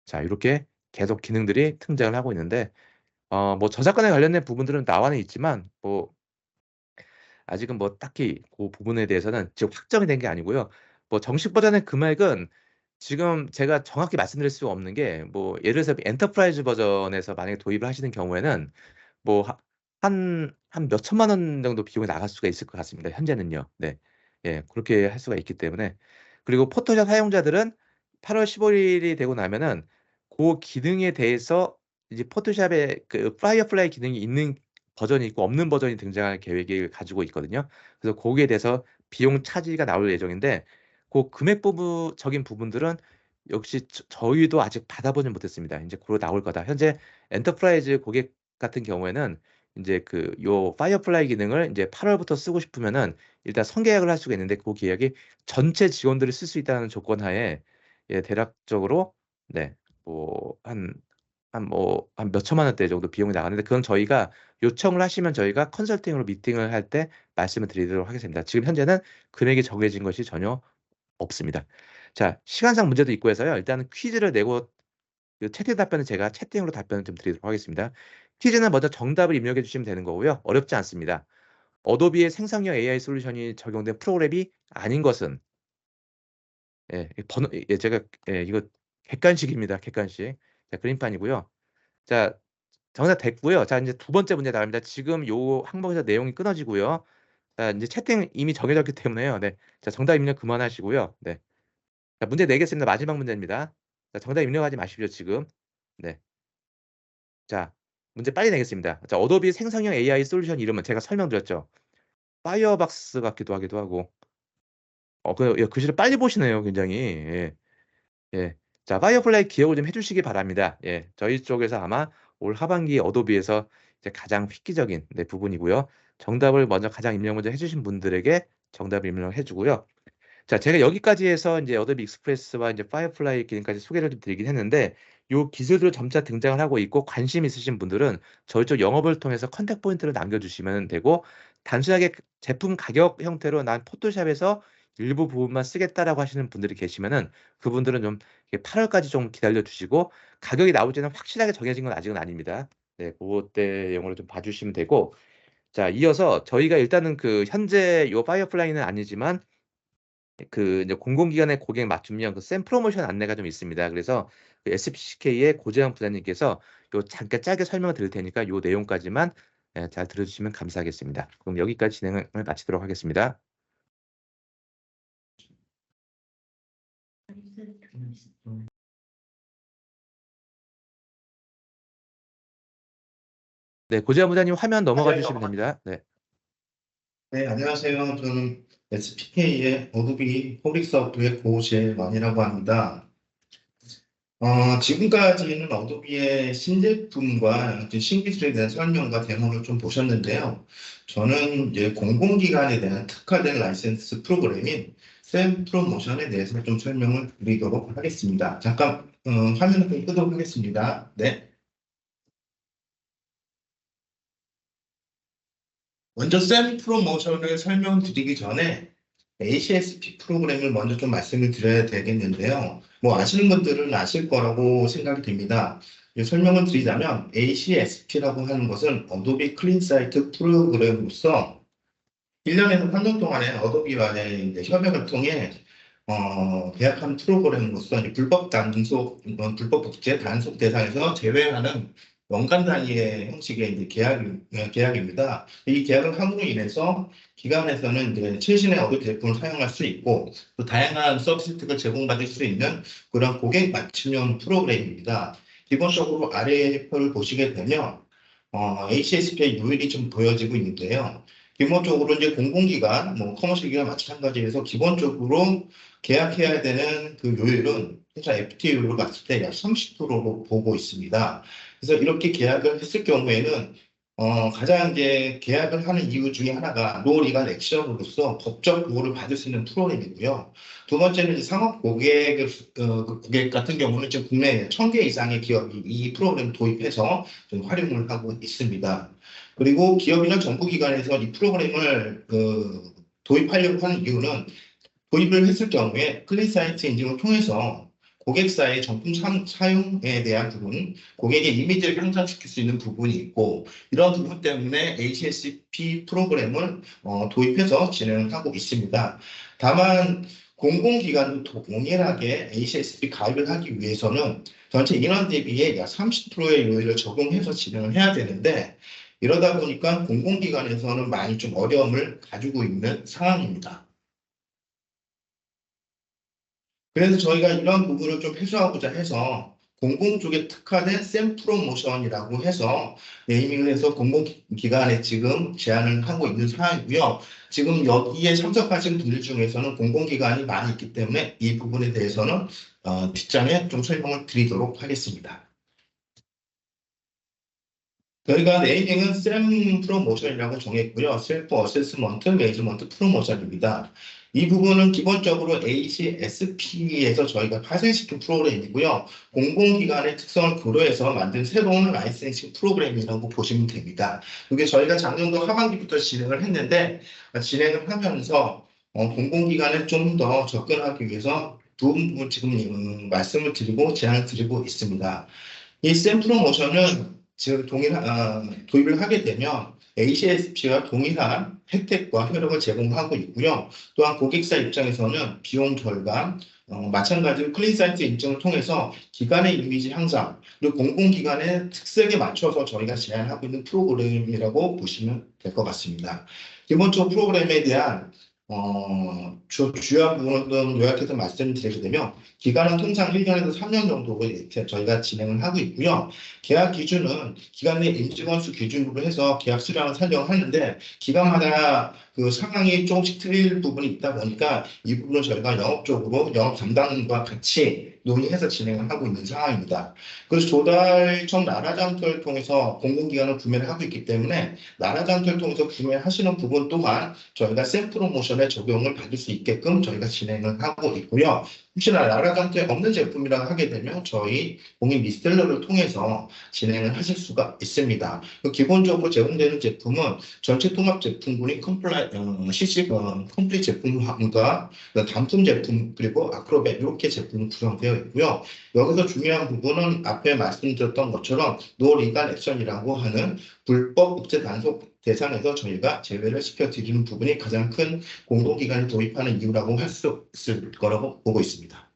자, 요렇게 계속 기능들이 등장을 하고 있는데, 뭐 저작권에 관련된 부분들은 나와는 있지만, 뭐 아직은 뭐 딱히 고 부분에 대해서는 지금 확정이 된 게 아니고요. 뭐 정식 버전의 금액은 지금 제가 정확히 말씀드릴 수가 없는 게, 뭐 예를 들어서 엔터프라이즈 버전에서 만약에 도입을 하시는 경우에는 뭐 한 몇 천만 원 정도 비용이 나갈 수가 있을 것 같습니다, 현재는요. 네. 그렇게 할 수가 있기 때문에. 그리고 포토샵 사용자들은 8월 15 일이 되고 나면은 고 기능에 대해서 이제 포토샵에 파이어플라이 기능이 있는 버전이 있고 없는 버전이 등장할 계획을 가지고 있거든요. 그래서 거기에 대해서 비용 차지가 나올 예정인데, 금액 적인 부분들은 역시 저희도 아직 받아보진 못했습니다. 인제 고로 나올 거다. 현재 엔터프라이즈 고객 같은 경우에는 인제 요 파이어플라이 기능을 인제 8 월부터 쓰고 싶으면은 일단 선계약을 할 수가 있는데, 계약이 전체 직원들이 쓸 수 있다는 조건 하에 대략적으로, 네, 뭐 한 몇 천만 원대 정도 비용이 나가는데, 그건 저희가 요청을 하시면 저희가 컨설팅으로 미팅을 할 때 말씀을 드리도록 하겠습니다. 지금 현재는 금액이 정해진 것이 전혀 없습니다. 자, 시간상 문제도 있고 해서요. 일단은 퀴즈를 내고 채팅 답변은 제가 채팅으로 답변을 좀 드리도록 하겠습니다. 퀴즈는 먼저 정답을 입력해 주시면 되는 거고요. 어렵지 않습니다. 어도비의 생성형 AI 솔루션이 적용된 프로그램이 아닌 것은, 이 번호, 제가 이거 객관식입니다, 객관식. 자, 그림판이고요. 자, 정답 됐고요. 자, 인제 두 번째 문제 나갑니다. 지금 요 항목에서 내용이 끊어지고요. 자, 인제 채팅 이미 정해졌기 때문에요. 네. 자, 정답 입력 그만하시고요. 네. 자, 문제 내겠습니다. 마지막 문제입니다. 자, 정답 입력하지 마십시오, 지금. 네. 자, 문제 빨리 내겠습니다. 자, 어도비 생성형 AI 솔루션 이름은 제가 설명드렸죠. 파이어박스 같기도 하기도 하고. 예, 글씨를 빨리 보시네요 굉장히. 예. 예. 자, 파이어플라이 기억을 좀 해 주시기 바랍니다. 예. 저희 쪽에서 아마 올 하반기에 어도비에서 이제 가장 획기적인 네 부분이고요. 정답을 먼저 가장 입력 먼저 해 주신 분들에게 정답을 입력해 주고요. 자, 제가 여기까지 해서 인제 어도비 익스프레스와 인제 파이어플라이 기능까지 소개를 좀 드리긴 했는데, 요 기술들은 점차 등장을 하고 있고 관심 있으신 분들은 저희 쪽 영업을 통해서 컨택 포인트를 남겨 주시면 되고, 단순하게 제품 가격 형태로 '난 포토샵에서 일부 부분만 쓰겠다.'라고 하시는 분들이 계시면은 그분들은 좀 이게 8 월까지 좀 기다려 주시고, 가격이 나올지는 확실하게 정해진 건 아직은 아닙니다. 네, 고때 용으로 좀 봐 주시면 되고, 자, 이어서 저희가 일단은 현재 요 파이어플라이는 아니지만 이제 공공기관의 고객 맞춤형 샘 프로모션 안내가 좀 있습니다. 그래서 SPCK의 고재환 부장님께서 요 잠깐 짧게 설명을 드릴 테니까 요 내용까지만 잘 들어 주시면 감사하겠습니다. 그럼 여기까지 진행을 마치도록 하겠습니다. 네, 고재환 부장님 화면 넘어가 주시면 됩니다. 네. 네, 안녕하세요. 저는 SPK의 어도비 퍼블릭 서브의 고재원이라고 합니다. 지금까지는 어도비의 신제품과 신기술에 대한 설명과 데모를 좀 보셨는데요. 저는 이제 공공기관에 대한 특화된 라이센스 프로그램인 샘 프로모션에 대해서 좀 설명을 드리도록 하겠습니다. 잠깐 화면을 좀 끄도록 하겠습니다. 네. 먼저 샘 프로모션을 설명드리기 전에 ACSP 프로그램을 먼저 좀 말씀을 드려야 되겠는데요. 뭐 아시는 분들은 아실 거라고 생각이 됩니다. 설명을 드리자면 ACSP라고 하는 것은 어도비 클린 사이트 프로그램으로서 1년에서 3년 동안에 어도비와의 협약을 통해 계약한 프로그램으로서 불법 단속, 불법 복제 단속 대상에서 제외하는 연간 단위의 형식의 계약입니다. 이 계약을 함으로 인해서 기관에서는 이제 최신의 어도비 제품을 사용할 수 있고, 또 다양한 서비스 혜택을 제공받을 수 있는 그런 고객 맞춤형 프로그램입니다. 기본적으로 아래 표를 보시게 되면 HSP의 요일이 좀 보여지고 있는데요. 기본적으로 이제 공공기관, 뭐 커머셜 기관 마찬가지에서 기본적으로 계약해야 되는 그 요율은 회사 FTA율로 봤을 때 약 30%로 보고 있습니다. 그래서 이렇게 계약을 했을 경우에는 가장 이제 계약을 하는 이유 중에 하나가 노리간 액션으로서 법적 보호를 받을 수 있는 프로그램이고요. 두 번째는 상업 고객 같은 경우는 지금 국내에 1000개 이상의 기업이 이 프로그램을 도입해서 좀 활용을 하고 있습니다. 그리고 기업이나 정부기관에서 이 프로그램을 도입하려고 하는 이유는, 도입을 했을 경우에 클린사이트 인증을 통해서 고객사의 정품 사용에 대한 부분, 고객의 이미지를 향상시킬 수 있는 부분이 있고, 이런 부분 때문에 HSP 프로그램을 도입해서 진행하고 있습니다. 다만 공공기관도 동일하게 HSP 가입을 하기 위해서는 전체 인원 대비에 약 30%의 요율을 적용해서 진행을 해야 되는데, 이러다 보니까 공공기관에서는 많이 좀 어려움을 가지고 있는 상황입니다. 그래서 저희가 이런 부분을 좀 해소하고자 해서 공공 쪽에 특화된 샘 프로모션이라고 해서 네이밍을 해서 공공기관에 지금 제안을 하고 있는 상황이고요. 지금 여기에 참석하신 분들 중에서는 공공기관이 많이 있기 때문에 이 부분에 대해서는 뒷장에 좀 설명을 드리도록 하겠습니다. 저희가 네이밍은 샘 프로모션이라고 정했고요. 셀프 어세스먼트 매니지먼트 프로모션입니다. 이 부분은 기본적으로 ACSP에서 저희가 파생시킨 프로그램이고요. 공공기관의 특성을 고려해서 만든 새로운 라이센싱 프로그램이라고 보시면 됩니다. 이게 저희가 작년도 하반기부터 진행을 했는데, 진행을 하면서 공공기관에 좀 더 접근하기 위해서 두 부분 지금 말씀을 드리고 제안을 드리고 있습니다. 이 샘 프로모션은 지금 도입을 하게 되면 ACSP와 동일한 혜택과 효력을 제공하고 있고요. 또한 고객사 입장에서는 비용 절감, 마찬가지로 클린사이트 인증을 통해서 기관의 이미지 향상, 그리고 공공기관의 특색에 맞춰서 저희가 제안하고 있는 프로그램이라고 보시면 될 것 같습니다. 기본적으로 프로그램에 대한 주요한 부분을 좀 요약해서 말씀드리게 되면, 기간은 통상 1년에서 3년 정도 이렇게 저희가 진행을 하고 있고요. 계약 기준은 기간 내 임직원 수 기준으로 해서 계약 수량을 산정하는데, 기간마다 그 상황이 조금씩 틀릴 부분이 있다 보니까 이 부분은 저희가 영업적으로 영업 담당과 같이 논의해서 진행을 하고 있는 상황입니다. 그래서 조달청 나라장터를 통해서 공공기관을 구매를 하고 있기 때문에 나라장터를 통해서 구매하시는 부분 또한 저희가 셀 프로모션에 적용을 받을 수 있게끔 저희가 진행을 하고 있고요. 혹시나 나라장터에 없는 제품이라고 하게 되면 저희 공인 리셀러를 통해서 진행을 하실 수가 있습니다. 기본적으로 제공되는 제품은 전체 통합 제품군이 CC 컴플릿 제품과 단품 제품 그리고 아크로벳 이렇게 제품이 구성되어 있고요. 여기서 중요한 부분은 앞에 말씀드렸던 것처럼 노 리갈 액션이라고 하는 불법 국제 단속 대상에서 저희가 제외를 시켜드리는 부분이 가장 큰 공공기관을 도입하는 이유라고 할 수 있을 거라고 보고 있습니다.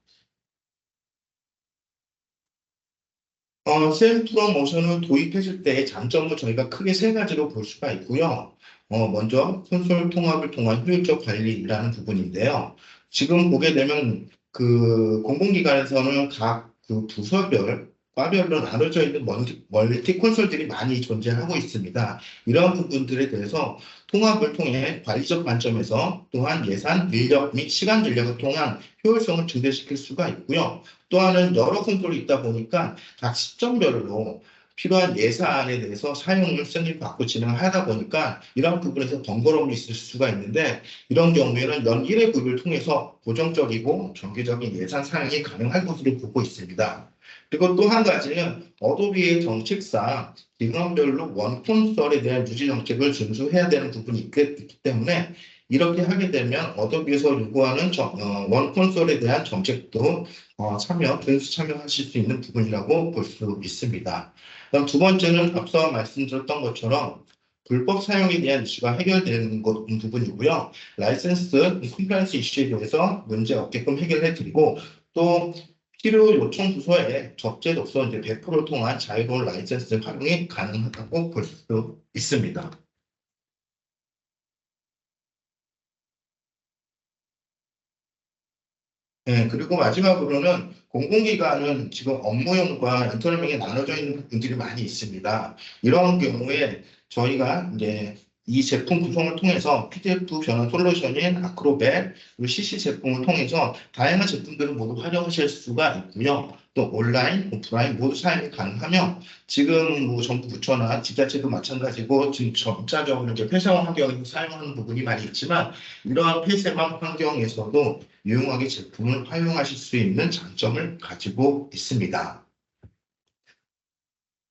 셀 프로모션을 도입했을 때의 장점은 저희가 크게 세 가지로 볼 수가 있고요. 먼저 콘솔 통합을 통한 효율적 관리라는 부분인데요. 지금 보게 되면 그 공공기관에서는 각 그 부서별, 과별로 나눠져 있는 멀티 콘솔들이 많이 존재하고 있습니다. 이러한 부분들에 대해서 통합을 통해 관리적 관점에서 또한 예산, 인력 및 시간 전략을 통한 효율성을 증대시킬 수가 있고요. 또 하나는 여러 콘솔이 있다 보니까 각 시점별로 필요한 예산에 대해서 사용을 승인받고 진행을 하다 보니까 이런 부분에서 번거로움이 있을 수가 있는데 이런 경우에는 연일의 구입을 통해서 고정적이고 정기적인 예산 사용이 가능할 것으로 보고 있습니다. 그리고 또 한 가지는 어도비의 정책상 기관별로 원 콘솔에 대한 유지 정책을 준수해야 되는 부분이 있기 때문에 이렇게 하게 되면 어도비에서 요구하는 원 콘솔에 대한 정책도 준수 참여하실 수 있는 부분이라고 볼 수 있습니다. 그다음 두 번째는 앞서 말씀드렸던 것처럼 불법 사용에 대한 이슈가 해결되는 부분이고요. 라이센스 컴플라이언스 이슈에 대해서 문제 없게끔 해결해드리고 또 필요 요청 부서에 적재 독서 이제 배포를 통한 자유로운 라이센스 활용이 가능하다고 볼 수 있습니다. 네, 그리고 마지막으로는 공공기관은 지금 업무용과 인터넷명이 나눠져 있는 부분들이 많이 있습니다. 이런 경우에 저희가 이제 이 제품 구성을 통해서 PDF 변환 솔루션인 아크로벳 그리고 CC 제품을 통해서 다양한 제품들을 모두 활용하실 수가 있고요. 또 온라인, 오프라인 모두 사용이 가능하며 지금 뭐 정부 부처나 지자체도 마찬가지고 지금 점차적으로 이제 폐쇄화 환경에서 사용하는 부분이 많이 있지만 이러한 폐쇄화 환경에서도 유용하게 제품을 활용하실 수 있는 장점을 가지고 있습니다.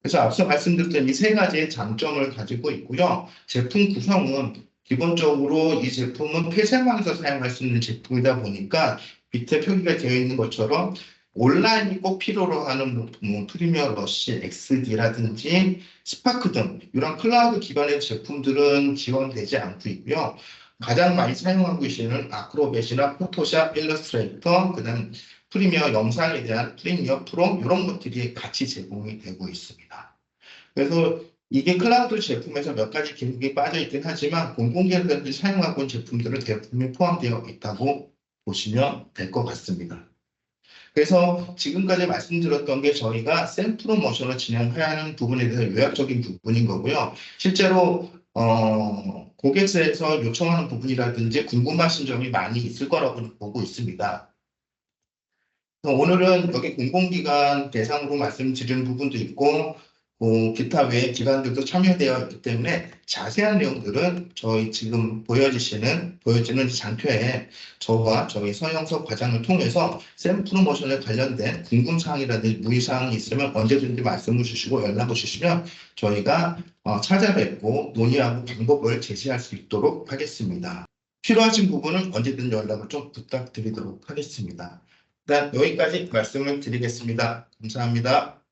그래서 앞서 말씀드렸던 이 세 가지의 장점을 가지고 있고요. 제품 구성은 기본적으로 이 제품은 폐쇄망에서 사용할 수 있는 제품이다 보니까 밑에 표기가 되어 있는 것처럼 온라인이 꼭 필요로 하는 뭐 프리미어 러시, XD라든지 스파크 등 이런 클라우드 기반의 제품들은 지원되지 않고 있고요. 가장 많이 사용하고 계시는 아크로벳이나 포토샵, 일러스트레이터, 그다음 프리미어 영상에 대한 프리미어 프로 이런 것들이 같이 제공이 되고 있습니다. 그래서 이게 클라우드 제품에서 몇 가지 기능이 빠져 있긴 하지만 공공기관들이 사용하고 있는 제품들은 대부분이 포함되어 있다고 보시면 될 것 같습니다. 그래서 지금까지 말씀드렸던 게 저희가 셀 프로모션을 진행해야 하는 부분에 대해서 요약적인 부분인 거고요. 실제로 고객사에서 요청하는 부분이라든지 궁금하신 점이 많이 있을 거라고 보고 있습니다. 오늘은 여기 공공기관 대상으로 말씀드리는 부분도 있고 기타 외의 기관들도 참여되어 있기 때문에 자세한 내용들은 저희 지금 보여지는 장표에 저와 저희 서영석 과장을 통해서 셀 프로모션에 관련된 궁금사항이라든지 문의사항이 있으면 언제든지 말씀을 주시고 연락을 주시면 저희가 찾아뵙고 논의하고 방법을 제시할 수 있도록 하겠습니다. 필요하신 부분은 언제든 연락을 좀 부탁드리도록 하겠습니다. 일단 여기까지 말씀을 드리겠습니다. 감사합니다.